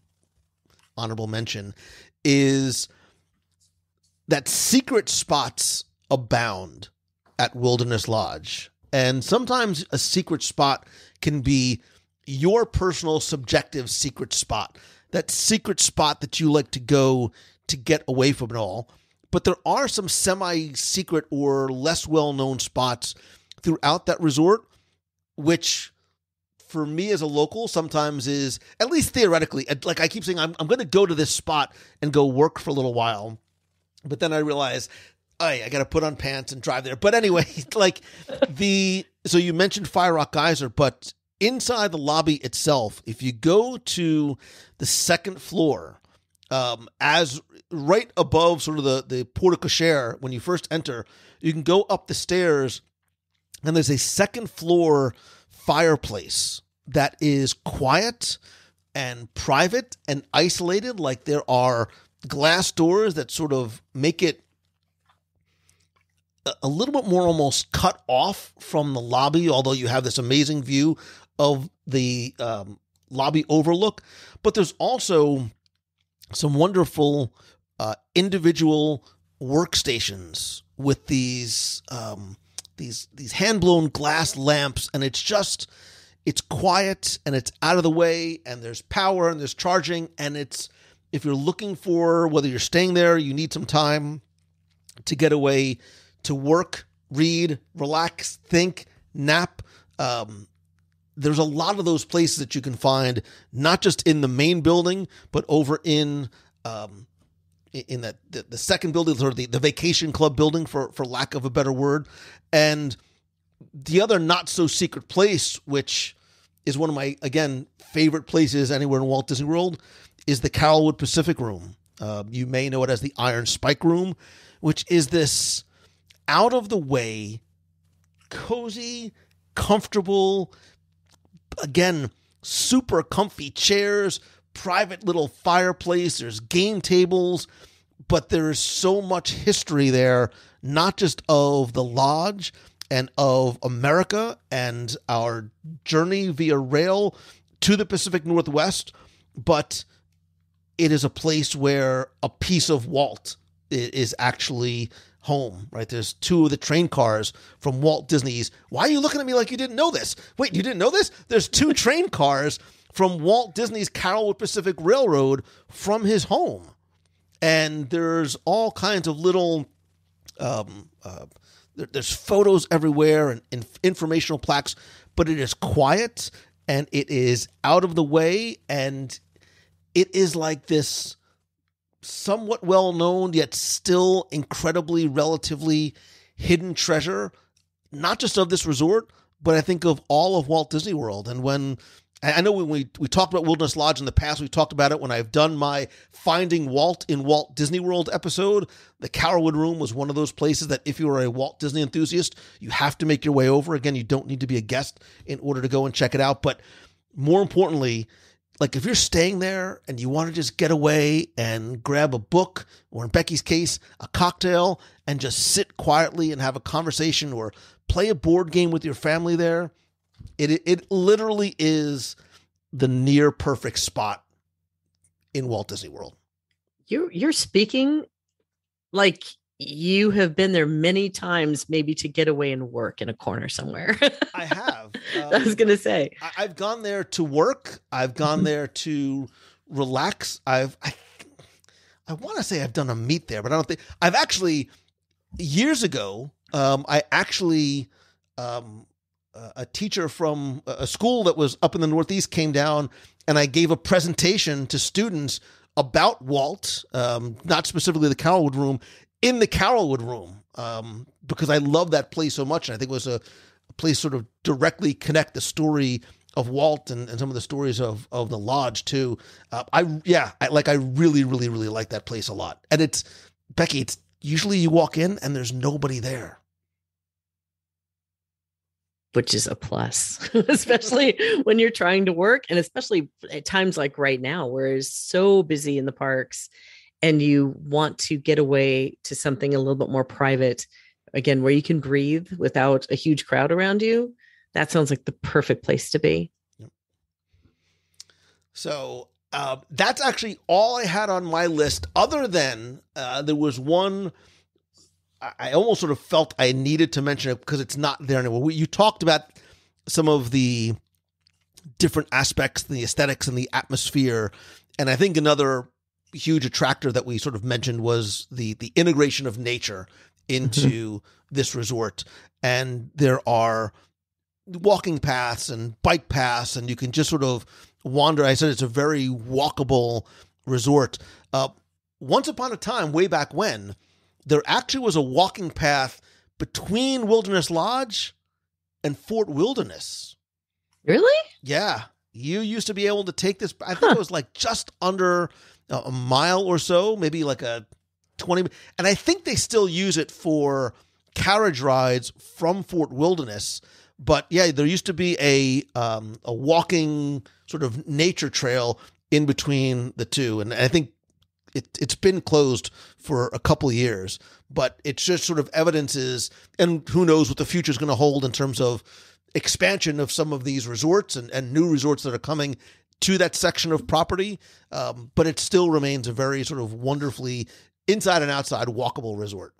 [SPEAKER 6] honorable mention, is that secret spots abound at Wilderness Lodge. And sometimes a secret spot can be your personal subjective secret spot, that secret spot that you like to go to get away from it all. But there are some semi-secret or less well-known spots throughout that resort, which for me as a local sometimes is, at least theoretically, like I keep saying, I'm going to go to this spot and go work for a little while. But then I realize, I got to put on pants and drive there. But anyway, so you mentioned Fire Rock Geyser, but inside the lobby itself, if you go to the second floor, as right above sort of the porte cochere, when you first enter, you can go up the stairs and there's a second floor fireplace that is quiet and private and isolated. Like there are glass doors that sort of make it a little bit more almost cut off from the lobby, although you have this amazing view of the lobby overlook. But there's also some wonderful individual workstations with these hand-blown glass lamps, and it's quiet and it's out of the way, and there's power and there's charging, and it's, if you're looking for, whether you're staying there, you need some time to get away to work, read, relax, think, nap. There's a lot of those places that you can find, not just in the main building, but over in the second building, sort of the vacation club building, for lack of a better word. And the other not so secret place, which is one of my, again, favorite places anywhere in Walt Disney World, is the Carolwood Pacific Room. You may know it as the Iron Spike Room, which is this out of the way, cozy, comfortable, again, super comfy chairs, private little fireplace, there's game tables, but there's so much history there, not just of the lodge and of America and our journey via rail to the Pacific Northwest, but it is a place where a piece of Walt is actually home, right? There's two of the train cars from Walt Disney's. Why are you looking at me like you didn't know this? Wait, you didn't know this? There's two train cars from Walt Disney's Carolwood Pacific Railroad from his home. And there's all kinds of little, there's photos everywhere and informational plaques, but it is quiet and it is out of the way, and it is like this somewhat well-known yet still incredibly relatively hidden treasure, not just of this resort, but I think of all of Walt Disney World. And when I know when we talked about Wilderness Lodge in the past, we've talked about it when I've done my Finding Walt in Walt Disney World episode. The Carolwood Room was one of those places that if you are a Walt Disney enthusiast, you have to make your way over. Again, you don't need to be a guest in order to go and check it out. But more importantly, like if you're staying there and you want to just get away and grab a book, or in Becky's case, a cocktail, and just sit quietly and have a conversation or play a board game with your family there, it literally is the near perfect spot in Walt Disney World.
[SPEAKER 7] You're speaking like you have been there many times, maybe to get away and work in a corner somewhere.
[SPEAKER 6] I have.
[SPEAKER 7] I was going to say.
[SPEAKER 6] I've gone there to work. I've gone there to relax. I I want to say I've done a meet there, but I don't think I've actually. Years ago, I actually a teacher from a school that was up in the Northeast came down, and I gave a presentation to students about Walt, not specifically the Carolwood Room, in the Carolwood Room, because I love that place so much, and I think it was a place sort of directly connect the story of Walt and some of the stories of the lodge too. I really, really, really like that place a lot. And it's, Becky, it's usually you walk in and there's nobody there.
[SPEAKER 7] Which is a plus, especially when you're trying to work, and especially at times like right now, where it's so busy in the parks and you want to get away to something a little bit more private, again, where you can breathe without a huge crowd around you. That sounds like the perfect place to be.
[SPEAKER 6] So that's actually all I had on my list, other than there was one I almost sort of felt I needed to mention it because it's not there anymore. You talked about some of the different aspects, the aesthetics and the atmosphere. And I think another huge attractor that we sort of mentioned was the integration of nature into this resort. And there are walking paths and bike paths, and you can just sort of wander. I said it's a very walkable resort. Once upon a time, way back when, there actually was a walking path between Wilderness Lodge and Fort Wilderness.
[SPEAKER 7] Really?
[SPEAKER 6] Yeah. You used to be able to take this. I think it was like just under a mile or so, maybe like a 20. And I think they still use it for carriage rides from Fort Wilderness. But yeah, there used to be a walking sort of nature trail in between the two. And I think it's been closed for a couple of years, but it's just sort of evidences, and who knows what the future is going to hold in terms of expansion of some of these resorts and new resorts that are coming to that section of property. But it still remains a very sort of wonderfully inside and outside walkable resort.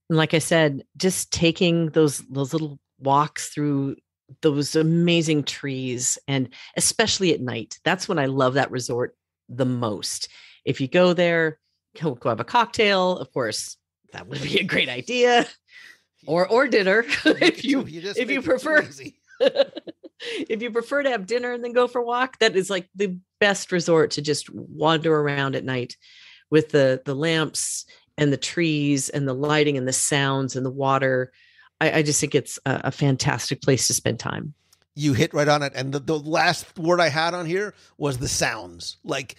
[SPEAKER 7] And like I said, just taking those little walks through those amazing trees, and especially at night, that's when I love that resort the most. If you go there, go have a cocktail, of course, that would be a great idea, or dinner if you prefer. If you prefer to have dinner and then go for a walk, that is like the best resort to just wander around at night with the lamps and the trees and the lighting and the sounds and the water. I just think it's a fantastic place to spend time. You
[SPEAKER 6] hit right on it. And the last word I had on here was the sounds. Like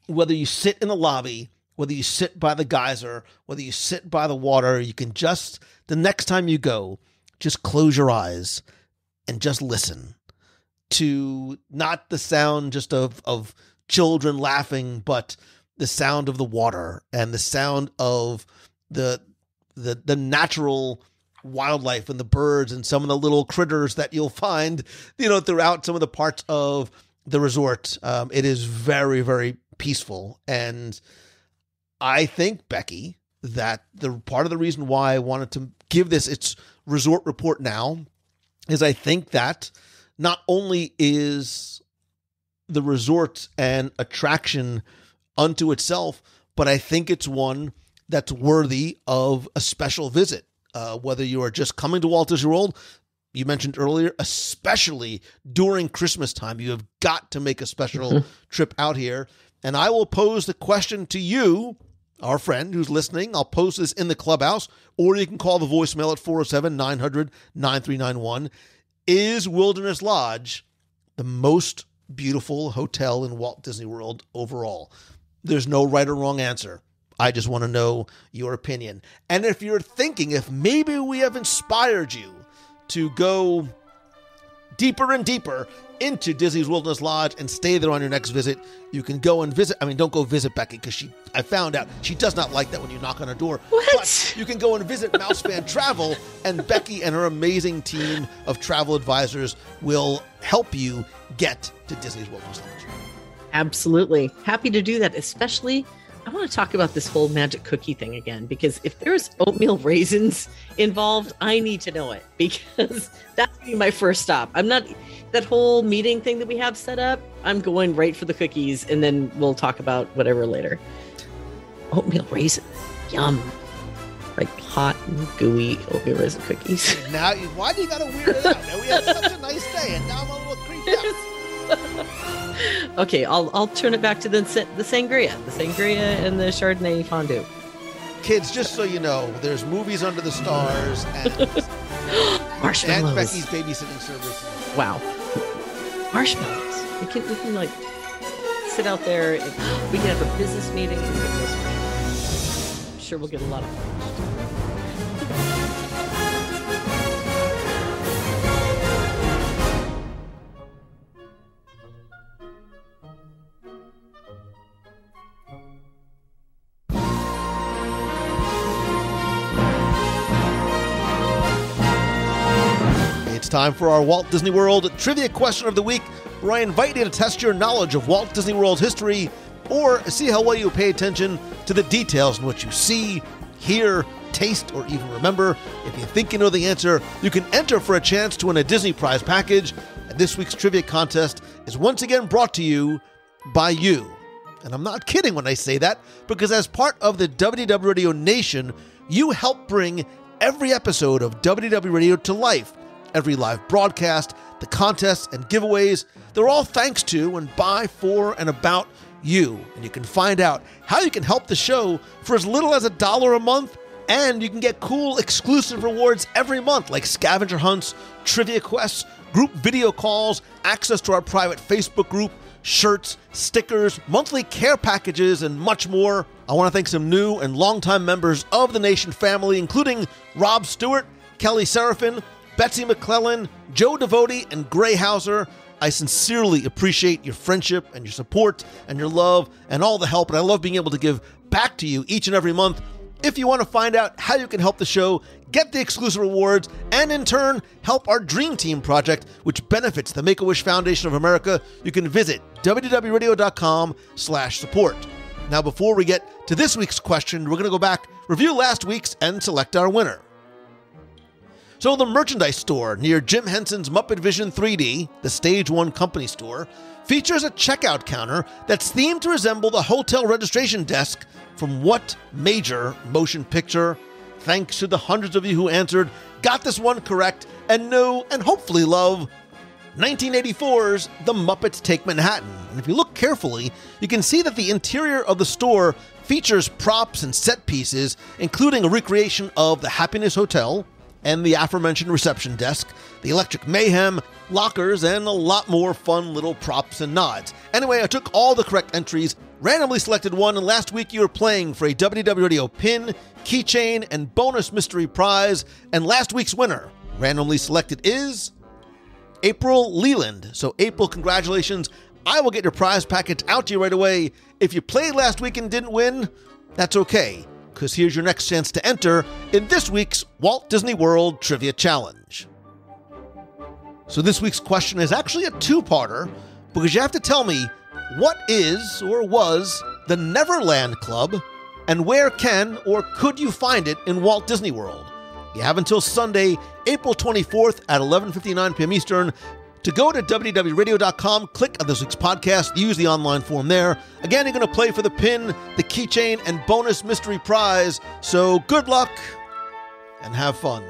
[SPEAKER 6] whether you sit in the lobby, whether you sit by the geyser, whether you sit by the water, you can just, the next time you go, just close your eyes and just listen to not the sound just of children laughing, but the sound of the water and the sound of the natural wildlife and the birds and some of the little critters that you'll find, throughout some of the parts of the resort. It is very, very peaceful. And I think, Becky, that the part of the reason why I wanted to give this its resort report now is I think that not only is the resort an attraction unto itself, but I think it's one that's worthy of a special visit. Whether you are just coming to Walt Disney World, you mentioned earlier, especially during Christmas time, you have got to make a special trip out here. And I will pose the question to you, our friend who's listening. I'll post this in the clubhouse, or you can call the voicemail at 407-900-9391. Is Wilderness Lodge the most beautiful hotel in Walt Disney World overall? There's no right or wrong answer. I just want to know your opinion. And if you're thinking, if maybe we have inspired you to go deeper and deeper into Disney's Wilderness Lodge and stay there on your next visit, you can go and visit. I mean, don't go visit Becky, because I found out she does not like that when you knock on her door.
[SPEAKER 7] What?
[SPEAKER 6] But you can go and visit Mousefan Travel, and Becky and her amazing team of travel advisors will help you get to Disney's Wilderness Lodge.
[SPEAKER 7] Absolutely. Happy to do that, especially I want to talk about this whole magic cookie thing again, because if there's oatmeal raisins involved, I need to know it, because that's going to be my first stop. I'm not, that whole meeting thing that we have set up, I'm going right for the cookies, and then we'll talk about whatever later. Oatmeal raisin. Yum. Like hot and gooey oatmeal raisin cookies.
[SPEAKER 6] Now, why do you got to weird it out? Now, we had such a nice day, and now I'm a little creeped out.
[SPEAKER 7] Okay, I'll turn it back to the sangria and the Chardonnay fondue.
[SPEAKER 6] Kids, just so you know, there's movies under the stars and
[SPEAKER 7] Marshmallows.
[SPEAKER 6] and Becky's babysitting service.
[SPEAKER 7] Wow, marshmallows. We can like sit out there. And we can have a business meeting and get those marshmallows. I'm sure we'll get a lot of fun.
[SPEAKER 6] It's time for our Walt Disney World Trivia Question of the Week, where I invite you to test your knowledge of Walt Disney World's history or see how well you pay attention to the details in what you see, hear, taste, or even remember. If you think you know the answer, you can enter for a chance to win a Disney prize package. And this week's trivia contest is once again brought to you by you. And I'm not kidding when I say that, because as part of the WDW Radio Nation, you help bring every episode of WDW Radio to life. Every live broadcast, the contests and giveaways, they're all thanks to and by, for, and about you. And you can find out how you can help the show for as little as $1 a month, and you can get cool exclusive rewards every month, like scavenger hunts, trivia quests, group video calls, access to our private Facebook group, shirts, stickers, monthly care packages, and much more. I want to thank some new and longtime members of the Nation family, including Rob Stewart, Kelly Seraphin, Betsy McClellan, Joe Devote, and Gray Hauser. I sincerely appreciate your friendship and your support and your love and all the help, and I love being able to give back to you each and every month. If you want to find out how you can help the show, get the exclusive rewards, and in turn, help our Dream Team project, which benefits the Make-A-Wish Foundation of America, you can visit www.radio.com/support. Now, before we get to this week's question, we're going to go back, review last week's, and select our winner. So the merchandise store near Jim Henson's Muppet Vision 3D, the Stage 1 company store, features a checkout counter that's themed to resemble the hotel registration desk from what major motion picture? Thanks to the hundreds of you who answered, got this one correct, and know and hopefully love 1984's The Muppets Take Manhattan. And if you look carefully, you can see that the interior of the store features props and set pieces, including a recreation of the Happiness Hotel and the aforementioned reception desk, the Electric Mayhem, lockers, and a lot more fun little props and nods. Anyway, I took all the correct entries, randomly selected one, and last week you were playing for a WDW Radio pin, keychain, and bonus mystery prize, and last week's winner, randomly selected, is April Leland. So April, congratulations. I will get your prize package out to you right away. If you played last week and didn't win, that's okay, because here's your next chance to enter in this week's Walt Disney World Trivia Challenge. So this week's question is actually a two-parter, because you have to tell me what is or was the Neverland Club, and where can or could you find it in Walt Disney World? You have until Sunday, April 24th at 11:59 p.m. Eastern to go to WDWRadio.com, click on this week's podcast, use the online form there. Again, you're going to play for the pin, the keychain, and bonus mystery prize. So good luck and have fun.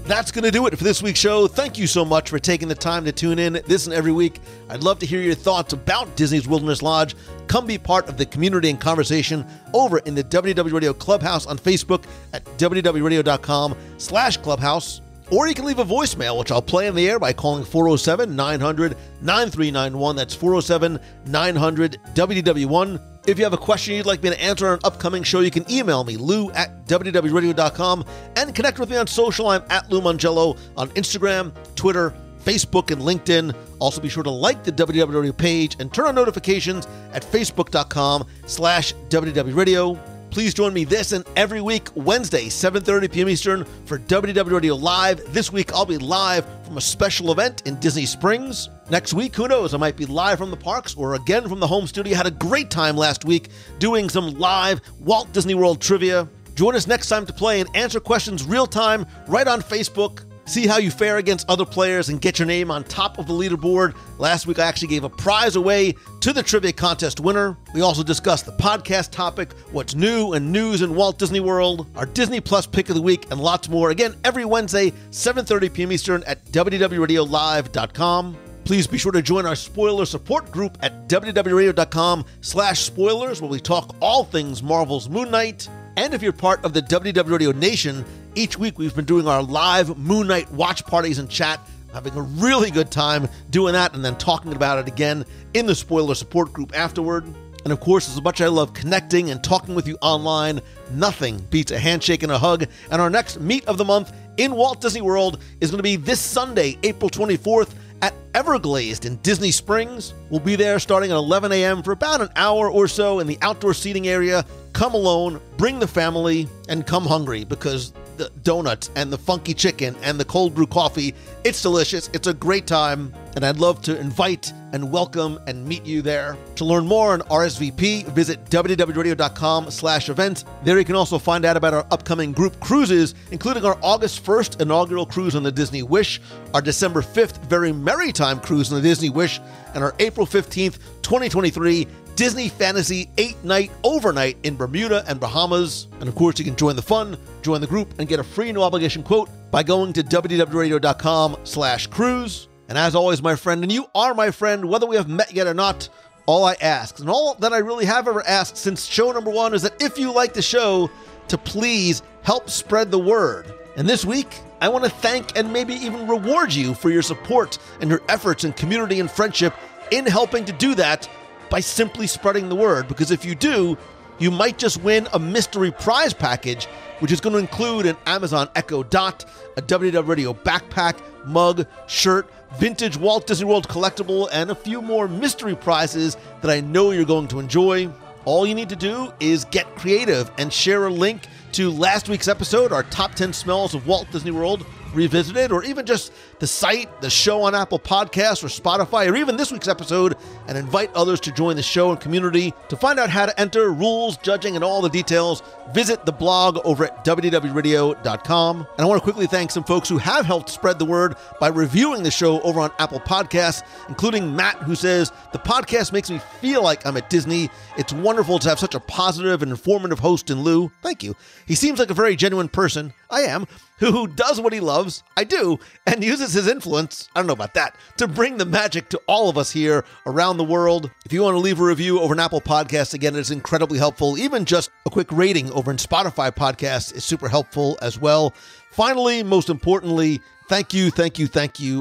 [SPEAKER 6] That's going to do it for this week's show. Thank you so much for taking the time to tune in this and every week. I'd love to hear your thoughts about Disney's Wilderness Lodge. Come be part of the community and conversation over in the WDW Radio Clubhouse on Facebook at www.radio.com/clubhouse. Or you can leave a voicemail, which I'll play in the air by calling 407-900-9391. That's 407-900-WDW1. If you have a question you'd like me to answer on an upcoming show, you can email me, lou@wdwradio.com, and connect with me on social. I'm at Lou Mongello on Instagram, Twitter, Facebook, and LinkedIn. Also, be sure to like the WDW Radio page and turn on notifications at facebook.com/WDW Radio. Please join me this and every week, Wednesday, 7:30 p.m. Eastern for WDW Radio Live. This week, I'll be live from a special event in Disney Springs. Next week, who knows, I might be live from the parks or again from the home studio. Had a great time last week doing some live Walt Disney World trivia. Join us next time to play and answer questions real time right on Facebook. See how you fare against other players and get your name on top of the leaderboard. Last week, I actually gave a prize away to the trivia contest winner. We also discussed the podcast topic, what's new and news in Walt Disney World, our Disney Plus pick of the week, and lots more. Again, every Wednesday, 7:30 p.m. Eastern at WDWRadioLive.com. Please be sure to join our spoiler support group at WDWRadio.com/spoilers, where we talk all things Marvel's Moon Knight. And if you're part of the WDW Radio Nation, each week we've been doing our live Moon Knight watch parties and chat, having a really good time doing that and then talking about it again in the spoiler support group afterward. And of course, as much as I love connecting and talking with you online, nothing beats a handshake and a hug. And our next meet of the month in Walt Disney World is going to be this Sunday, April 24th, at Everglazed in Disney Springs. We'll be there starting at 11 a.m. for about an hour or so in the outdoor seating area. Come alone, bring the family, and come hungry, because the donuts and the funky chicken and the cold brew coffee, it's delicious. It's a great time, and I'd love to invite and welcome and meet you there. To learn more on RSVP, visit www.radio.com/events. There you can also find out about our upcoming group cruises, including our August 1st inaugural cruise on the Disney Wish, our December 5th Very Merry Time cruise on the Disney Wish, and our April 15th, 2023 Disney Fantasy 8-night overnight in Bermuda and Bahamas. And of course, you can join the fun, join the group, and get a free no obligation quote by going to www.radio.com/cruise. And as always, my friend, and you are my friend, whether we have met yet or not, all I ask, and all that I really have ever asked since show number 1, is that if you like the show, to please help spread the word. And this week, I want to thank and maybe even reward you for your support and your efforts in community and friendship in helping to do that by simply spreading the word. Because if you do, you might just win a mystery prize package, which is going to include an Amazon Echo Dot, a WDW Radio backpack, mug, shirt, vintage Walt Disney World collectible, and a few more mystery prizes that I know you're going to enjoy. All you need to do is get creative and share a link to last week's episode, our top 10 smells of Walt Disney World Revisited, or even just the site, the show on Apple Podcasts or Spotify, or even this week's episode, and invite others to join the show and community. To find out how to enter, rules, judging, and all the details, visit the blog over at WDWRadio.com. And I want to quickly thank some folks who have helped spread the word by reviewing the show over on Apple Podcasts, including Matt, who says, "The podcast makes me feel like I'm at Disney. It's wonderful to have such a positive and informative host in Lou." Thank you. He seems like a very genuine person. I am. Who does what he loves, I do, and uses his influence, I don't know about that, to bring the magic to all of us here around the world. If you want to leave a review over an Apple Podcast, again, it's incredibly helpful. Even just a quick rating over in Spotify Podcasts is super helpful as well. Finally, most importantly, thank you.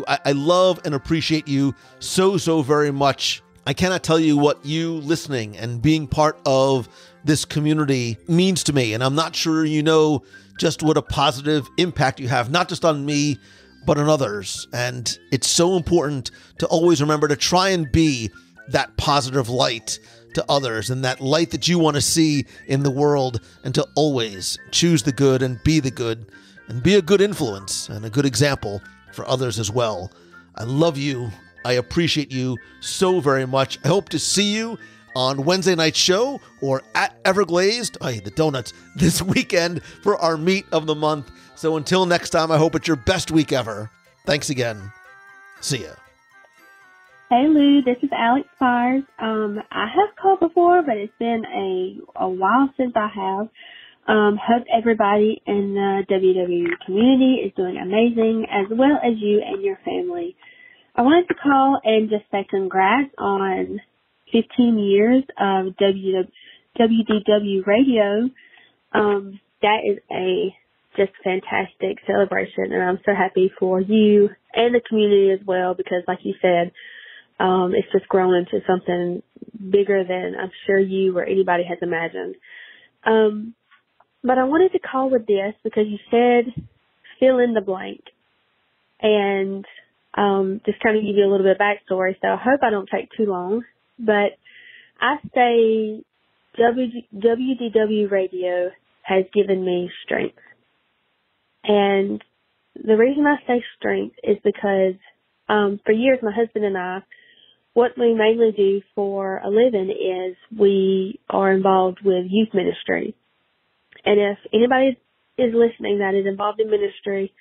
[SPEAKER 6] I love and appreciate you so very much. I cannot tell you what you listening and being part of this community means to me, and I'm not sure you know just what a positive impact you have, not just on me, but on others. And it's so important to always remember to try and be that positive light to others, and that light that you want to see in the world, and to always choose the good and be the good, and be a good influence and a good example for others as well. I love you. I appreciate you so very much. I hope to see you on Wednesday night's show or at Everglazed, the donuts, this weekend for our meet of the month. So until next time, I hope it's your best week ever. Thanks again. See ya.
[SPEAKER 8] Hey Lou, this is Alex Fires. I have called before, but it's been a while since I have. Hope everybody in the WW community is doing amazing, as well as you and your family. I wanted to call and just say congrats on 15 years of WDW Radio. That is a just fantastic celebration, and I'm so happy for you and the community as well, because like you said, it's just grown into something bigger than I'm sure you or anybody has imagined. But I wanted to call with this because you said fill in the blank, and just kind of give you a little bit of backstory. So I hope I don't take too long. But I stay WDW Radio has given me strength. And the reason I say strength is because for years my husband and I, what we mainly do for a living is we are involved with youth ministry. And if anybody is listening that is involved in ministry,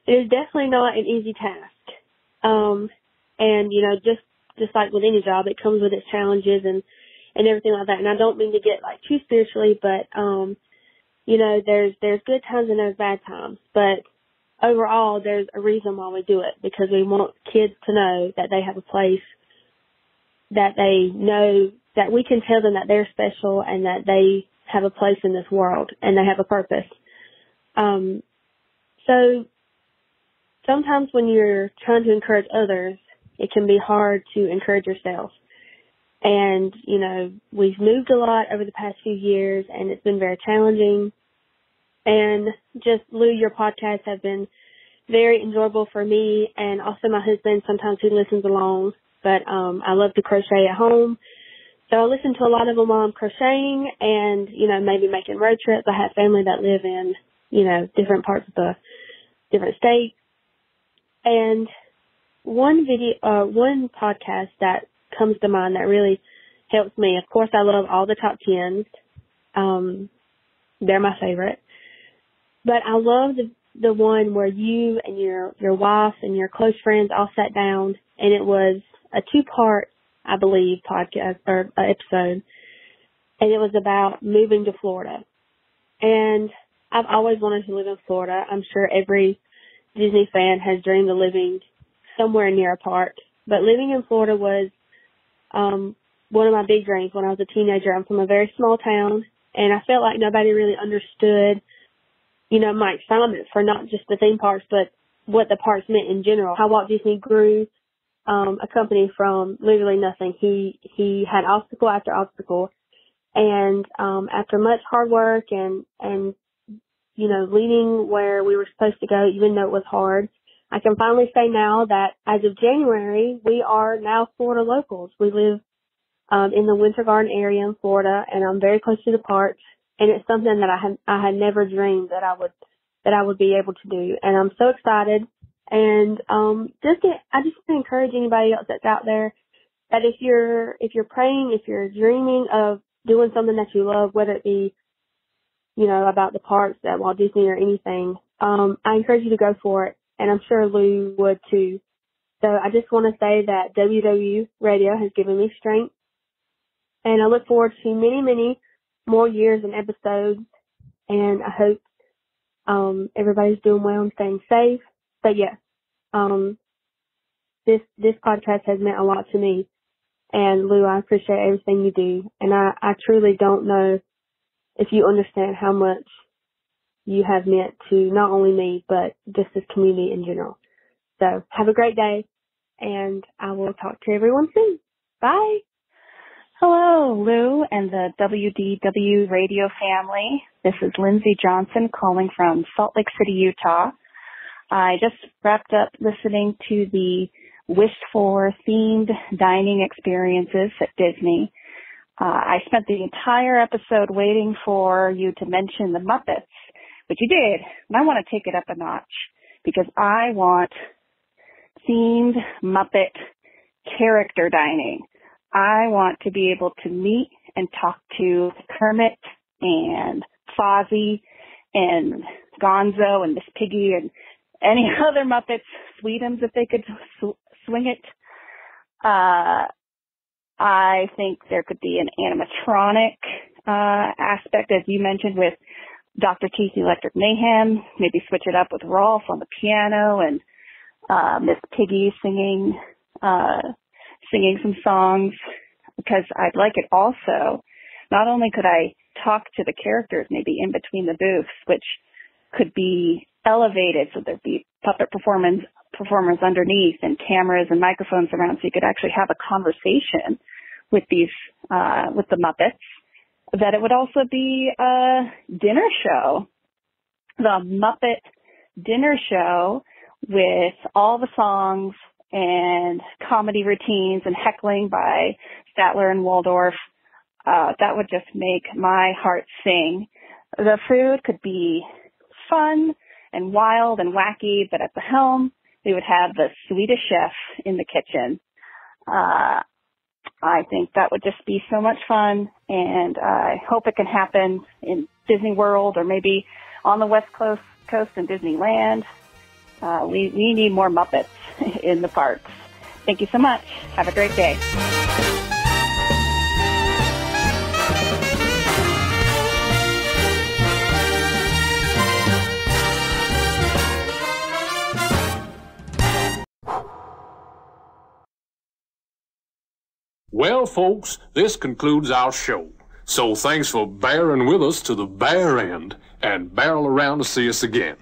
[SPEAKER 8] it is definitely not an easy task. And, you know, just like with any job, it comes with its challenges and everything like that. And I don't mean to get like too spiritually, but, you know, there's good times and there's bad times. But overall, there's a reason why we do it, because we want kids to know that they have a place, that they know that we can tell them that they're special and that they have a place in this world and they have a purpose. So sometimes when you're trying to encourage others, it can be hard to encourage yourself. And, you know, we've moved a lot over the past few years and it's been very challenging. And just, Lou, your podcasts have been very enjoyable for me and also my husband. Sometimes he listens along, but I love to crochet at home. So I listen to a lot of them while I'm crocheting and, you know, maybe making road trips. I have family that live in, you know, different parts of the different states. And one podcast that comes to mind that really helps me, of course, I love all the top 10s. They're my favorite. But I love the one where you and your wife and your close friends all sat down, and it was a 2-part, I believe, podcast or episode, and it was about moving to Florida. And I've always wanted to live in Florida. I'm sure every Disney fan has dreamed of living somewhere near a park, but living in Florida was one of my big dreams when I was a teenager. I'm from a very small town, and I felt like nobody really understood, you know, my excitement for not just the theme parks, but what the parks meant in general. How Walt Disney grew a company from literally nothing. He had obstacle after obstacle, and after much hard work and you know, leading where we were supposed to go, even though it was hard, I can finally say now that as of January, we are now Florida locals. We live in the Winter Garden area in Florida, and I'm very close to the parks. And it's something that I had never dreamed that I would be able to do. And I'm so excited. And I just want to encourage anybody else that's out there that if you're praying, if you're dreaming of doing something that you love, whether it be, you know, about the parks at Walt Disney or anything, I encourage you to go for it. And I'm sure Lou would too. So I just want to say that WDW Radio has given me strength. And I look forward to many, many more years and episodes. And I hope everybody's doing well and staying safe. But yeah, this podcast has meant a lot to me. And Lou, I appreciate everything you do. And I truly don't know if you understand how much you have meant to not only me, but just this community in general. So have a great day, and I will talk to everyone soon. Bye.
[SPEAKER 9] Hello, Lou and the WDW Radio family. This is Lindsay Johnson calling from Salt Lake City, Utah. I just wrapped up listening to the wished for themed dining experiences at Disney. I spent the entire episode waiting for you to mention the Muppets, which you did, and I want to take it up a notch because I want themed Muppet character dining. I want to be able to meet and talk to Kermit and Fozzie and Gonzo and Miss Piggy and any other Muppets, Sweetums if they could swing it. I think there could be an animatronic aspect, as you mentioned, with Dr. Teeth Electric Mayhem. Maybe switch it up with Rolf on the piano and Miss Piggy singing some songs, because I'd like it also. Not only could I talk to the characters maybe in between the booths, which could be elevated so there'd be puppet performers underneath and cameras and microphones around, so you could actually have a conversation with these with the Muppets, that it would also be a dinner show, the Muppet dinner show with all the songs and comedy routines and heckling by Statler and Waldorf. that would just make my heart sing. The food could be fun and wild and wacky, but at the helm, we would have the Swedish chef in the kitchen. I think that would just be so much fun, and I hope it can happen in Disney World or maybe on the West Coast in Disneyland. We need more Muppets in the parks. Thank you so much. Have a great day.
[SPEAKER 10] Well, folks, this concludes our show. So thanks for bearing with us to the bare end, and barrel around to see us again.